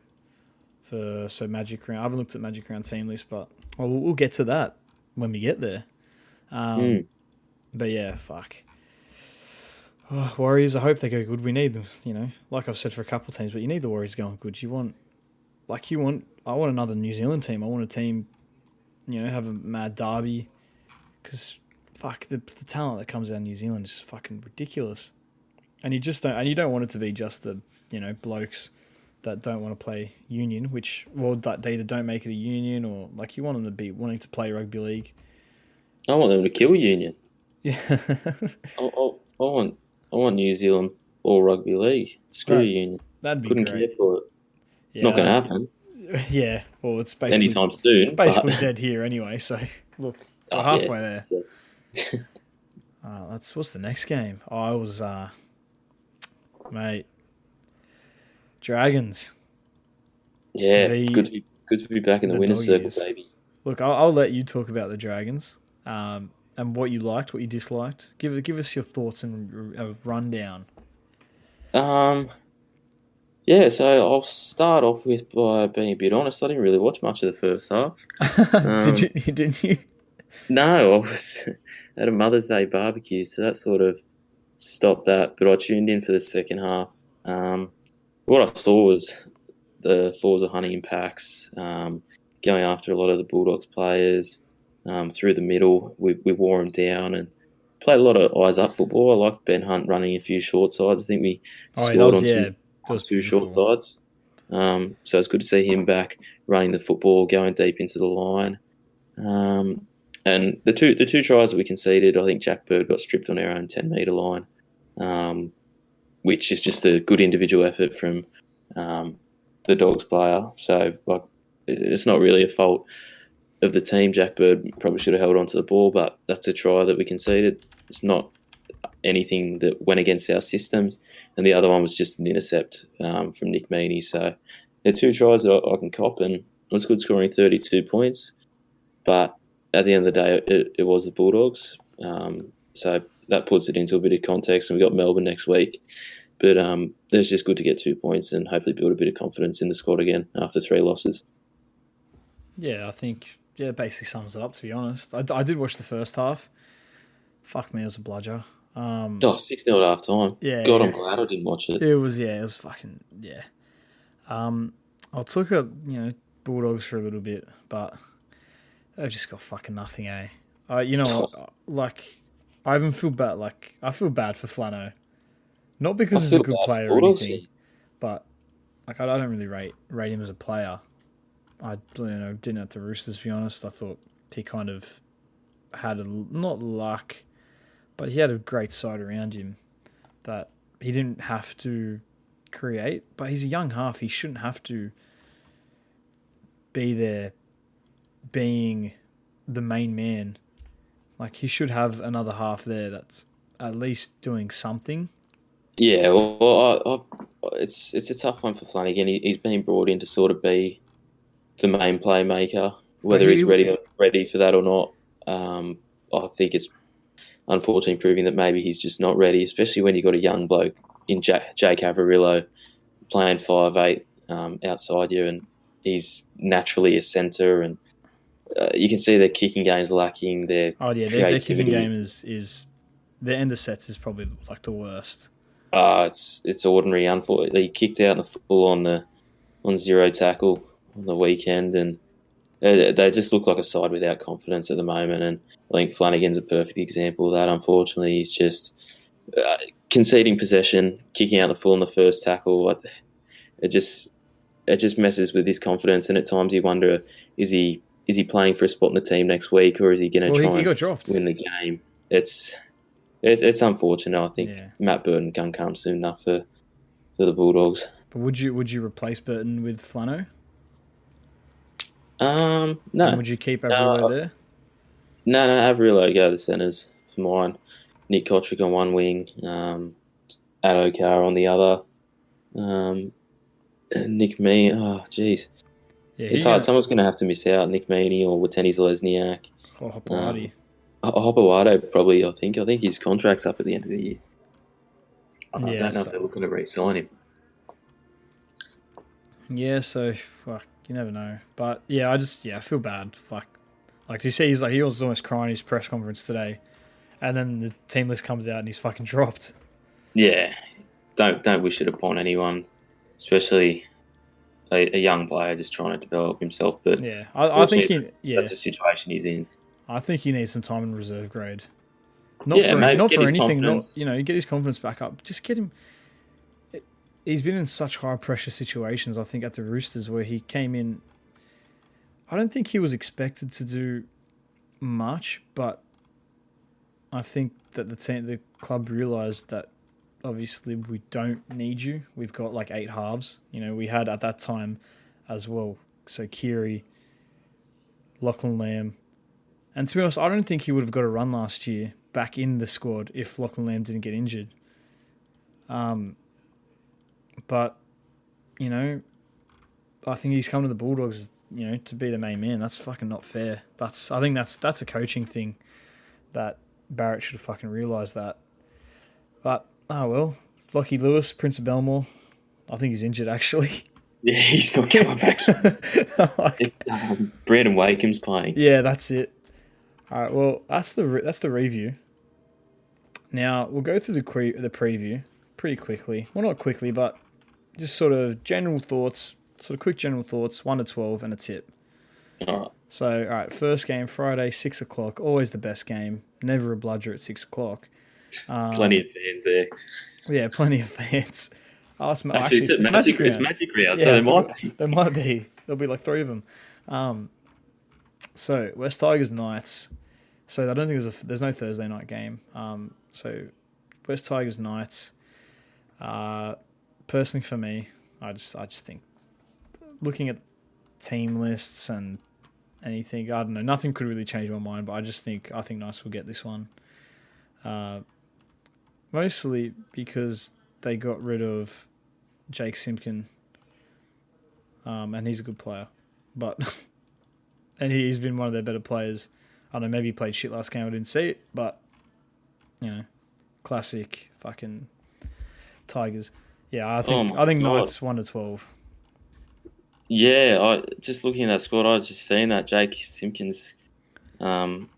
Magic Round. I haven't looked at Magic Round team list, but we'll get to that when we get there. But yeah, fuck. Oh, Warriors, I hope they go good. We need them, like I've said for a couple of teams, but you need the Warriors going good. I want another New Zealand team. I want a team, have a mad derby. Because, fuck, the talent that comes out of New Zealand is just fucking ridiculous. And you don't want it to be just the, blokes that don't want to play union, that they either don't make it a union or, you want them to be wanting to play rugby league. I want them to kill Union. Yeah, I want New Zealand all rugby league. Screw that Union. that'd be Couldn't care great. for it. Not going to Yeah, happen yeah. Well, it's anytime soon. But basically dead here anyway. So look, we're oh, yeah, halfway there. That's what's the next game? Oh, I was mate, Dragons. yeah, The good to be back in the the winner's circle, doggies. baby. Look, I'll let you talk about the Dragons, and what you liked, what you disliked. Give us your thoughts and a rundown. Um, yeah, so I'll start off with by being a bit honest. I didn't really watch much of the first half. Did Um, you? Didn't you? no, I was at a Mother's Day barbecue, so that sort of stopped that. But I tuned in for the second half. Um, what I saw was the Forza hunting impacts, going after a lot of the Bulldogs players through the middle. We wore them down and played a lot of eyes up football. I liked Ben Hunt running a few short sides. I think we Oh, yeah, that scored was yeah, that on was two short beautiful. sides. So it's good to see him back running the football, going deep into the line. And the two tries that we conceded, I think Jack Bird got stripped on our own 10 metre line, um, which is just a good individual effort from um, the Dogs player. So like, it's not really a fault of the team. Jack Bird probably should have held on to the ball, but that's a try that we conceded. It's not anything that went against our systems. And the other one was just an intercept from Nick Meaney. So they're two tries that I can cop, and it was good scoring 32 points. But at the end of the day, it was the Bulldogs. So that puts it into a bit of context, and we got Melbourne next week. But it's just good to get 2 points and hopefully build a bit of confidence in the squad again after 3 losses. Yeah, I think it basically sums it up. To be honest, I did watch the first half. Fuck me, it was a bludger. Oh, 6-0 at half time. Yeah, God, I'm yeah. glad I didn't watch it. It was fucking yeah. I'll talk about Bulldogs for a little bit, but they've just got fucking nothing, eh? You know what? Like, I even feel bad. Like, I feel bad for Flano, not I because he's a feel good bad for player or Bulldogs. anything, but like I don't really rate him as a player. I didn't at the Roosters, to be honest. I thought he kind of had not luck, but he had a great side around him that he didn't have to create. But he's a young half; he shouldn't have to be there being the main man. Like he should have another half there that's at least doing something. Yeah, well, it's a tough one for Flanagan. He's been brought in to sort of be the main playmaker, But whether he's ready for that or not. I think it's unfortunately proving that maybe he's just not ready, especially when you've got a young bloke in Jake Averillo playing 5'8" outside you, and he's naturally a centre, and you can see their kicking game's lacking, their oh yeah, their kicking creativity. game is their end of sets is probably like the worst. It's ordinary. Unfortunately, he kicked out in the full on zero tackle on the weekend, and they just look like a side without confidence at the moment. And I think Flanagan's a perfect example of that. Unfortunately, he's just conceding possession, kicking out the full in the first tackle. It just messes with his confidence, and at times you wonder, is he playing for a spot in the team next week, or is he going to try He and got dropped. win the game? It's unfortunate. I think Yeah, Matt Burton can't come soon enough for the Bulldogs. but would you replace Burton with Flano? And No, would you keep Averillo no, there? no. Averillo go to the centres for mine. Nick Kotrick on one wing, Adokar on the other. Nick Meaney. Oh, jeez, Yeah, it's who hard. gonna Someone's going to have to miss out. Nick Meaney or Wateni Zalesniak. Hopewadi? Hopewado probably. I think his contract's up at the end of the year. I Yeah, don't know if they're so looking to re-sign him. so fuck, you never know. But yeah, I feel bad. Like you see, he was almost crying in his press conference today, and then the team list comes out and he's fucking dropped. Yeah, don't wish it upon anyone, especially a young player just trying to develop himself. But Yeah, I think that's the situation he's in. I think he needs some time in reserve grade. Maybe Not get for his anything. Not confidence. get his confidence back up. Just get him. He's been in such high pressure situations. I think at the Roosters where he came in. I don't think he was expected to do much, but I think that the club realised that obviously we don't need you. We've got like 8 halves. We had at that time as well. So Kiri, Lachlan Lamb. And to be honest, I don't think he would have got a run last year back in the squad if Lachlan Lamb didn't get injured. But, I think he's come to the Bulldogs, to be the main man. That's fucking not fair. I think that's a coaching thing that Barrett should have fucking realised that. But, well. Lockie Lewis, Prince of Belmore. I think he's injured, actually. Yeah, he's not coming back. It's Brandon Wakeham's playing. Yeah, that's it. All right, well, that's the review. Now, we'll go through the preview pretty quickly. Well, not quickly, but just sort of general thoughts, quick general thoughts, 1 to 12, and a tip. All right. So, all right, first game, Friday, 6 o'clock. Always the best game. Never a bludger at 6 o'clock. Plenty of fans there. Yeah, plenty of fans. Oh, it's Actually, it's Magic Round. It's Magic Round, so there might be. There'll be like 3 of them. So, West Tigers Knights. So, I don't think there's no Thursday night game. So, West Tigers Knights. Personally, for me, I just think looking at team lists and anything, I don't know, nothing could really change my mind. But I think Knights will get this one. Mostly because they got rid of Jake Simpkin, and he's a good player, but and he's been one of their better players. I don't know, maybe he played shit last game, I didn't see it, but classic fucking Tigers. Yeah, I think Knights 1 to 12. Yeah, just looking at that squad, I was just seeing that Jake Simpkins on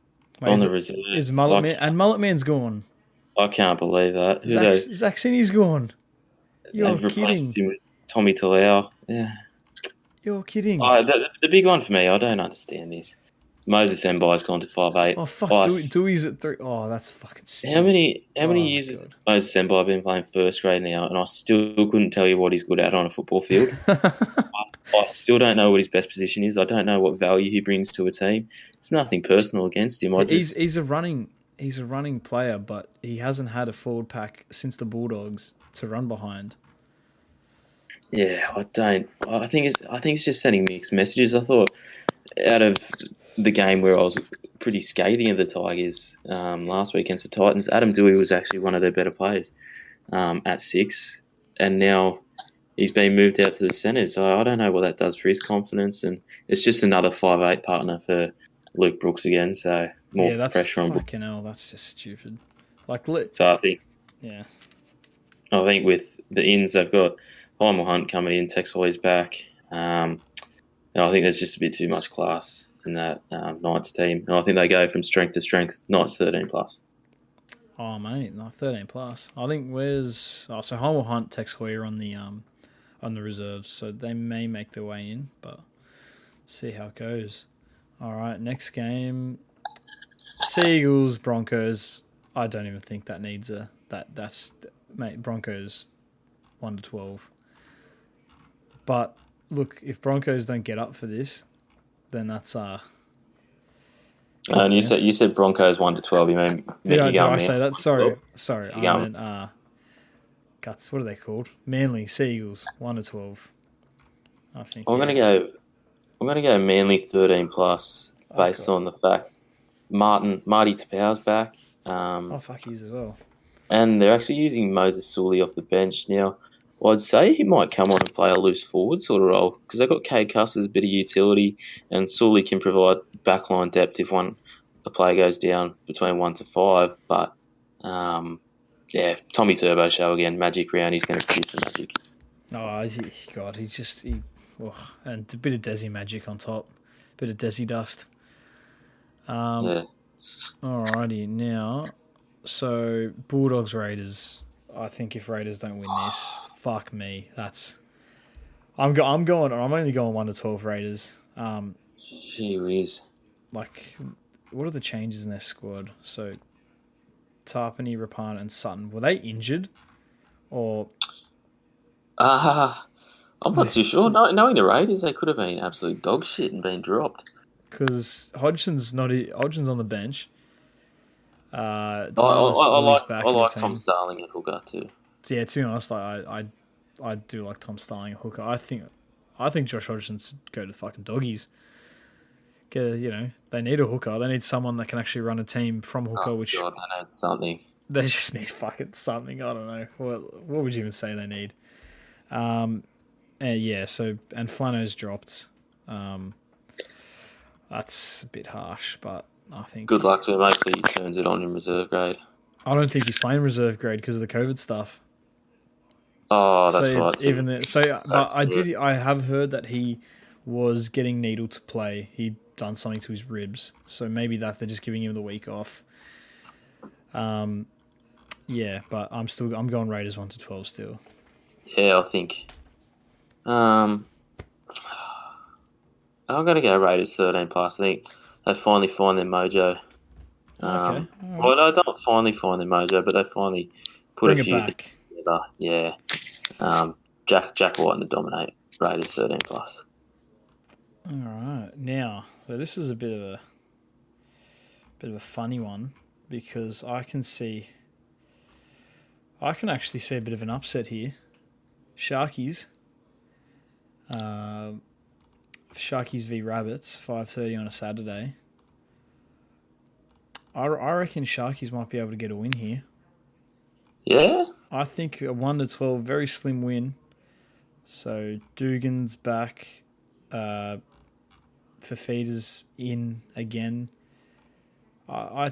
the reserve. Is Mullet Man, and Mullet Man's gone. I can't believe that. Zach Sinny's gone. You're kidding. Him with Tommy Talau. Yeah. You're kidding. The big one for me, I don't understand this. Moses Mbai's gone to 5'8". Oh, fuck. Dewey's at 3. Oh, that's fucking stupid. How many years has Moses Mbai been playing first grade now, and I still couldn't tell you what he's good at on a football field. I still don't know what his best position is. I don't know what value he brings to a team. It's nothing personal against him. He's a running player, but he hasn't had a forward pack since the Bulldogs to run behind. Yeah, I don't. I think it's just sending mixed messages. I thought out of the game where I was pretty scathing of the Tigers last week against the Titans, Adam Dewey was actually one of their better players at 6, and now he's been moved out to the centre. So I don't know what that does for his confidence, and it's just another 5'8" partner for Luke Brooks again. So more pressure on Brooks. Fucking hell, that's just stupid. So I think with the ins, they've got Hymal Hunt coming in, Tex Hoy's back. I think there's just a bit too much class in that Knights team. And I think they go from strength to strength. Knights 13+. Oh, mate, no, 13+. I think so Hymal Hunt, Tex Hoy are on the reserves, so they may make their way in, but see how it goes. All right, next game, Seagulls, Broncos. I don't even think that needs that's Broncos 1 to 12. But look, if Broncos don't get up for this, then that's And you said Broncos 1 to 12. You mean? Did I say that? Sorry. I meant Guts. What are they called? Manly Seagulls 1 to 12. I think. I'm gonna go Manly 13+ based on the fact Marty Tapau's back. Fuck, he's as well. And they're actually using Moses Sully off the bench now. I'd say he might come on and play a loose forward sort of role because they've got Cade Custers, a bit of utility, and Sully can provide backline depth if a player goes down between 1 to 5. But Tommy Turbo show again, Magic Round. He's going to produce the magic. Oh God, and a bit of Desi magic on top, a bit of Desi dust. Alrighty, now, so Bulldogs Raiders. I think if Raiders don't win this, fuck me. I'm only going 1 to 12 Raiders. Gee whiz. What are the changes in their squad? So Tarpany, Rapana, and Sutton, were they injured, or? I'm not too sure. Knowing the Raiders, they could have been absolute dog shit and been dropped. Because Hodgson's on the bench. Tyler's the least back I in the like team. Tom Starling at hooker too. So yeah, to be honest, I do like Tom Starling at hooker. I think Josh Hodgson's go to the fucking doggies. They need a hooker. They need someone that can actually run a team from hooker, which God, they need something. they just need fucking something. I don't know. What would you even say they need? And Flano's dropped. That's a bit harsh, but I think... Good luck to him. Hopefully he turns it on in reserve grade. I don't think he's playing reserve grade because of the COVID stuff. Oh, that's right. Too. I have heard that he was getting needled to play. He'd done something to his ribs, so maybe that they're just giving him the week off. But I'm going Raiders 1 to 12 still. Yeah, I think. I'm going to go Raiders 13 plus. I think they finally find their mojo. Okay. Right. Well, they don't finally find their mojo, but they finally put Bring a few it back. things together. Yeah. Jack White to dominate. Raiders 13 plus. All right. Now, so this is a bit of a funny one because I can actually see a bit of an upset here. Sharkies. Sharkies v Rabbits, 5:30 on a Saturday. I reckon Sharkies might be able to get a win here. Yeah? I think a 1 to 12, very slim win. So Dugan's back. Fafita's in again. I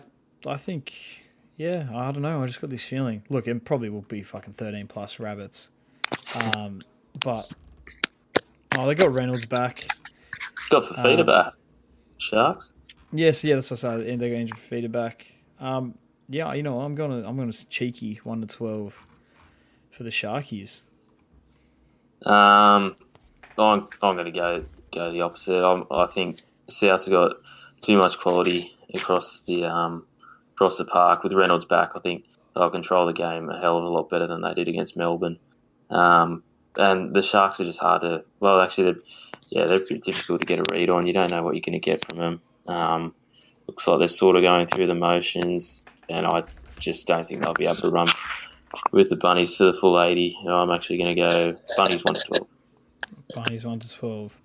think, I don't know. I just got this feeling. Look, it probably will be fucking 13 plus Rabbits. But they got Reynolds back. Got Fafita back. Sharks? Yes, that's what I said. They got Andrew Fafita back. I'm gonna cheeky 1 to 12 for the Sharkies. I'm going to go the opposite. I think South's got too much quality across the park. With Reynolds back, I think they'll control the game a hell of a lot better than they did against Melbourne. And the Sharks are just hard to... Well, actually, they're pretty difficult to get a read on. You don't know what you're going to get from them. Looks like they're sort of going through the motions, and I just don't think they'll be able to run with the Bunnies for the full 80. I'm actually going to go Bunnies 1 to 12. Bunnies 1 to 12.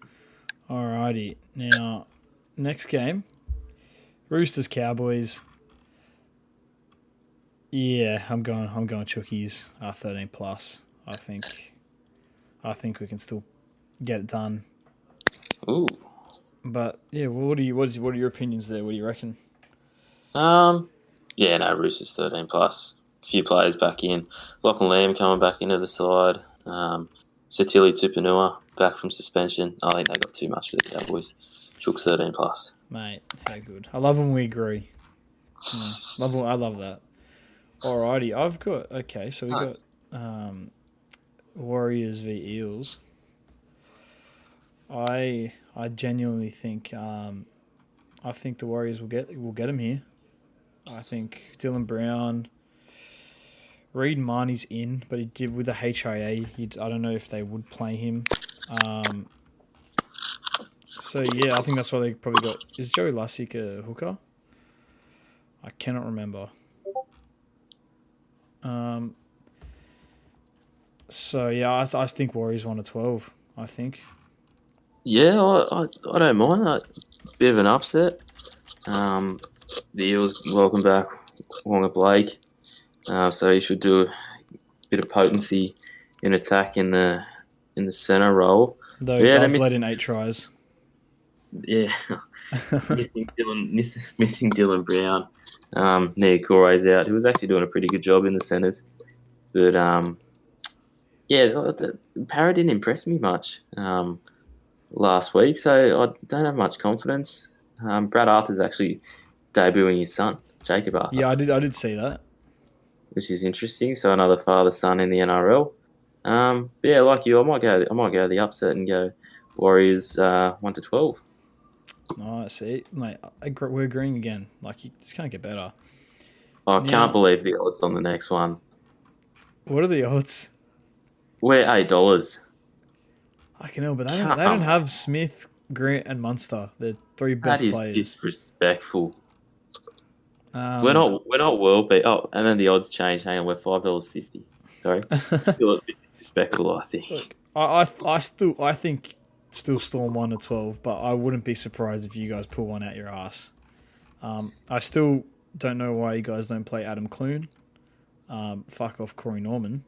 Alrighty. Now, next game, Roosters Cowboys. Yeah, I'm going Chookies 13 plus. I think we can still get it done. Ooh. But yeah, what are your opinions there? What do you reckon? Roosters 13 plus. A few players back in. Lachlan Lamb coming back into the side. Satili Tupanua back from suspension. I think they got too much for the Cowboys. Chooks 13 plus. Mate, how good. I love when we agree. I love that. Alrighty, so we got Warriors v Eels. I genuinely think the Warriors will get him here. I think Dylan Brown, Reid Marnie's in, but he did with the HIA. I don't know if they would play him. I think that's why they probably got. Is Joey Lussick a hooker? I cannot remember. I think Warriors 1 to 12. I think. Yeah, I don't mind that. Bit of an upset. The Eels welcome back Wonga Blake. So he should do a bit of potency in attack in the centre role. Though he does let in 8 tries. Yeah, missing Dylan Brown. Nia Corey's out. He was actually doing a pretty good job in the centres, but the Parra didn't impress me much last week, so I don't have much confidence. Brad Arthur's actually debuting his son, Jacob Arthur. Yeah, I did see that, which is interesting. So another father-son in the NRL. Like you, I might go the upset and go Warriors 1 to 12. Nice, see, mate. We're agreeing again. Like, you just can't get better. I can't believe the odds on the next one. What are the odds? We're $8. I can know, but they don't have Smith, Grant, and Munster. They're 3 best players. That is disrespectful. We're not world beat. Oh, and then the odds change. Hang on, we're $5.50. Sorry, still a bit disrespectful, I think. Look, I think still Storm 1 to 12, but I wouldn't be surprised if you guys pull one out your ass. I still don't know why you guys don't play Adam Clune. Fuck off Corey Norman.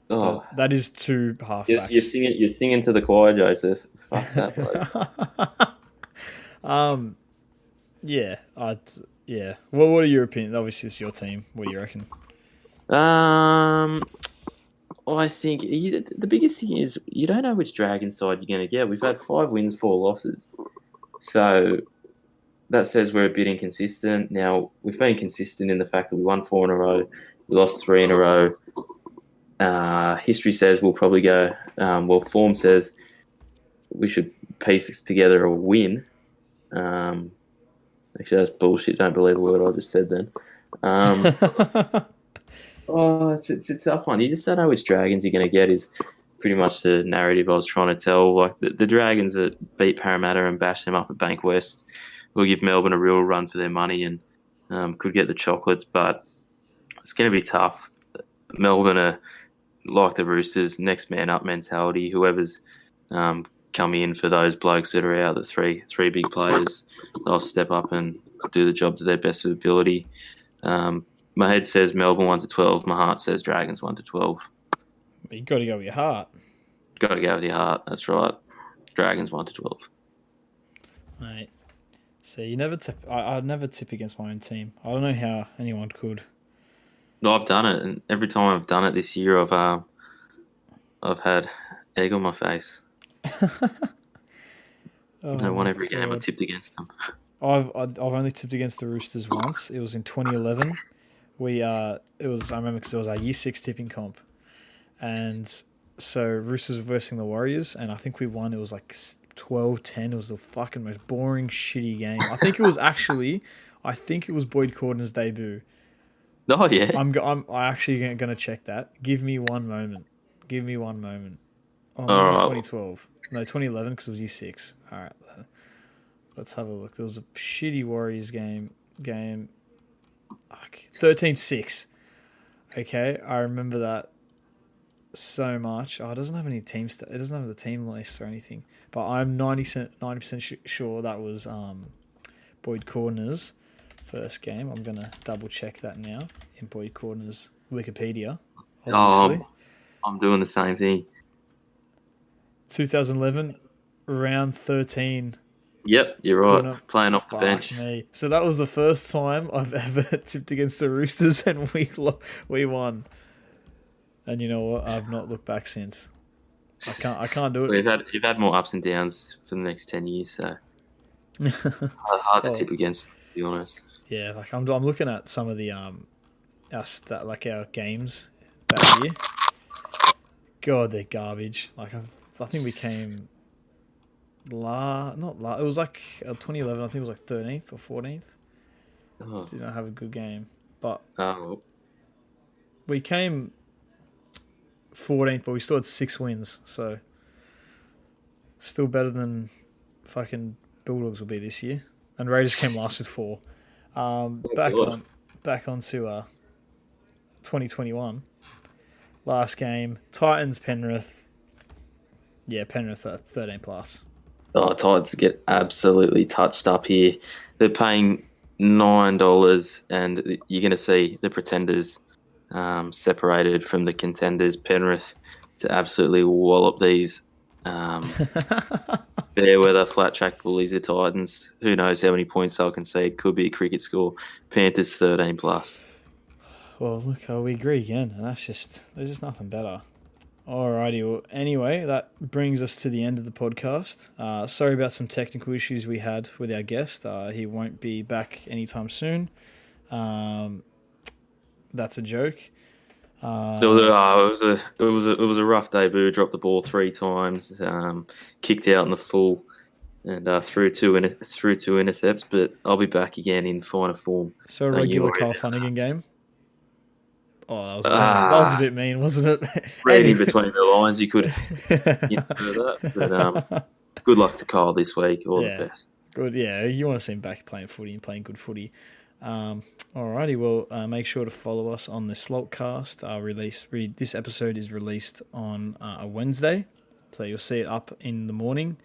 Oh, that is two halfbacks. You're singing to the choir, Joseph. Fuck that, bloke. Yeah, yeah. Well, what are your opinions? Obviously, it's your team. What do you reckon? I think the biggest thing is you don't know which Dragon side you're going to get. We've had 5 wins, 4 losses. So that says we're a bit inconsistent. Now, we've been consistent in the fact that we won 4 in a row. We lost 3 in a row. History says we'll probably go... form says we should piece together a win. Actually, that's bullshit. Don't believe a word I just said then. It's a tough one. You just don't know which Dragons you're going to get is pretty much the narrative I was trying to tell. Like the Dragons that beat Parramatta and bashed them up at Bankwest will give Melbourne a real run for their money and could get the chocolates, but it's going to be tough. Melbourne are like the Roosters, next man up mentality. Whoever's coming in for those blokes that are out, the three big players, they'll step up and do the job to their best of ability. My head says Melbourne 1 to 12. My heart says Dragons 1 to 12. You got to go with your heart. Got to go with your heart. That's right. Dragons 1 to 12. Mate, see, you never tip. I'd never tip against my own team. I don't know how anyone could. No, I've done it, and every time I've done it this year, I've had egg on my face. I won every game I tipped against them. I've only tipped against the Roosters once. It was in 2011. I remember because it was our Year 6 tipping comp, and so Roosters were versing the Warriors, and I think we won. It was like 12-10. It was the fucking most boring, shitty game. I think it was Boyd Corden's debut. Oh yeah. I'm actually gonna check that. Give me one moment. Oh, All right. 2012. No, 2011 because it was Year 6. All right. Let's have a look. There was a shitty Warriors game. 13-6. Okay, I remember that so much. Oh, it doesn't have any teams. It doesn't have the team list or anything. But I'm 90% sure that was Boyd Corden's first game. I'm gonna double check that now in Boyd Corden's Wikipedia. Obviously. I'm doing the same thing. 2011, round 13. Yep, you're right. Playing off the bench. Me. So that was the first time I've ever tipped against the Roosters and we won. And you know what? I've not looked back since. I can't do it. You've had more ups and downs for the next 10 years, so hard to tip against, to be honest. Yeah, like I'm looking at some of the our games that year. God, they're garbage. Like I think we came it was like 2011. I think it was like 13th or 14th. Oh. So didn't have a good game, but we came 14th, but we still had 6 wins. So still better than fucking Bulldogs will be this year. And Raiders came last with 4. Back onto 2021. Last game, Titans Penrith. Yeah, Penrith 13 plus. Oh, Titans get absolutely touched up here. They're paying $9, and you're going to see the pretenders separated from the contenders. Penrith to absolutely wallop these fair weather, flat track bullies, the Titans. Who knows how many points they'll concede? Could be a cricket score. Panthers 13 plus. Well, look, we agree again, and there's just nothing better. Alrighty, well, anyway, that brings us to the end of the podcast. Sorry about some technical issues we had with our guest. He won't be back anytime soon. That's a joke. It was a rough debut. Dropped the ball 3 times. Kicked out in the full, and threw two intercepts. But I'll be back again in finer form. So a regular Kyle Flanagan game. Oh, that was a bit mean, wasn't it? Reading between the lines, you could infer that. But good luck to Kyle this week. All the best. Good, yeah. You want to see him back playing footy and playing good footy. Alrighty, well, make sure to follow us on the Slotcast. This episode is released on a Wednesday, so you'll see it up in the morning.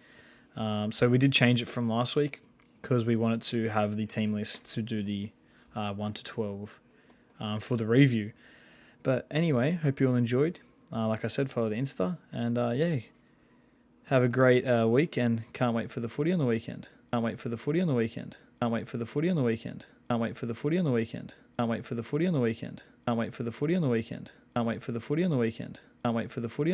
So we did change it from last week because we wanted to have the team list to do the 1 to 12 for the review. But anyway, hope you all enjoyed. Like I said, follow the Insta, and have a great week, and can't wait for the footy on the weekend. Can't wait for the footy on the weekend. Can't wait for the footy on the weekend. Can't wait for the footy on the weekend. Can't wait for the footy on the weekend. Can't wait for the footy on the weekend. Can't wait for the footy on the weekend. Can't wait for the footy on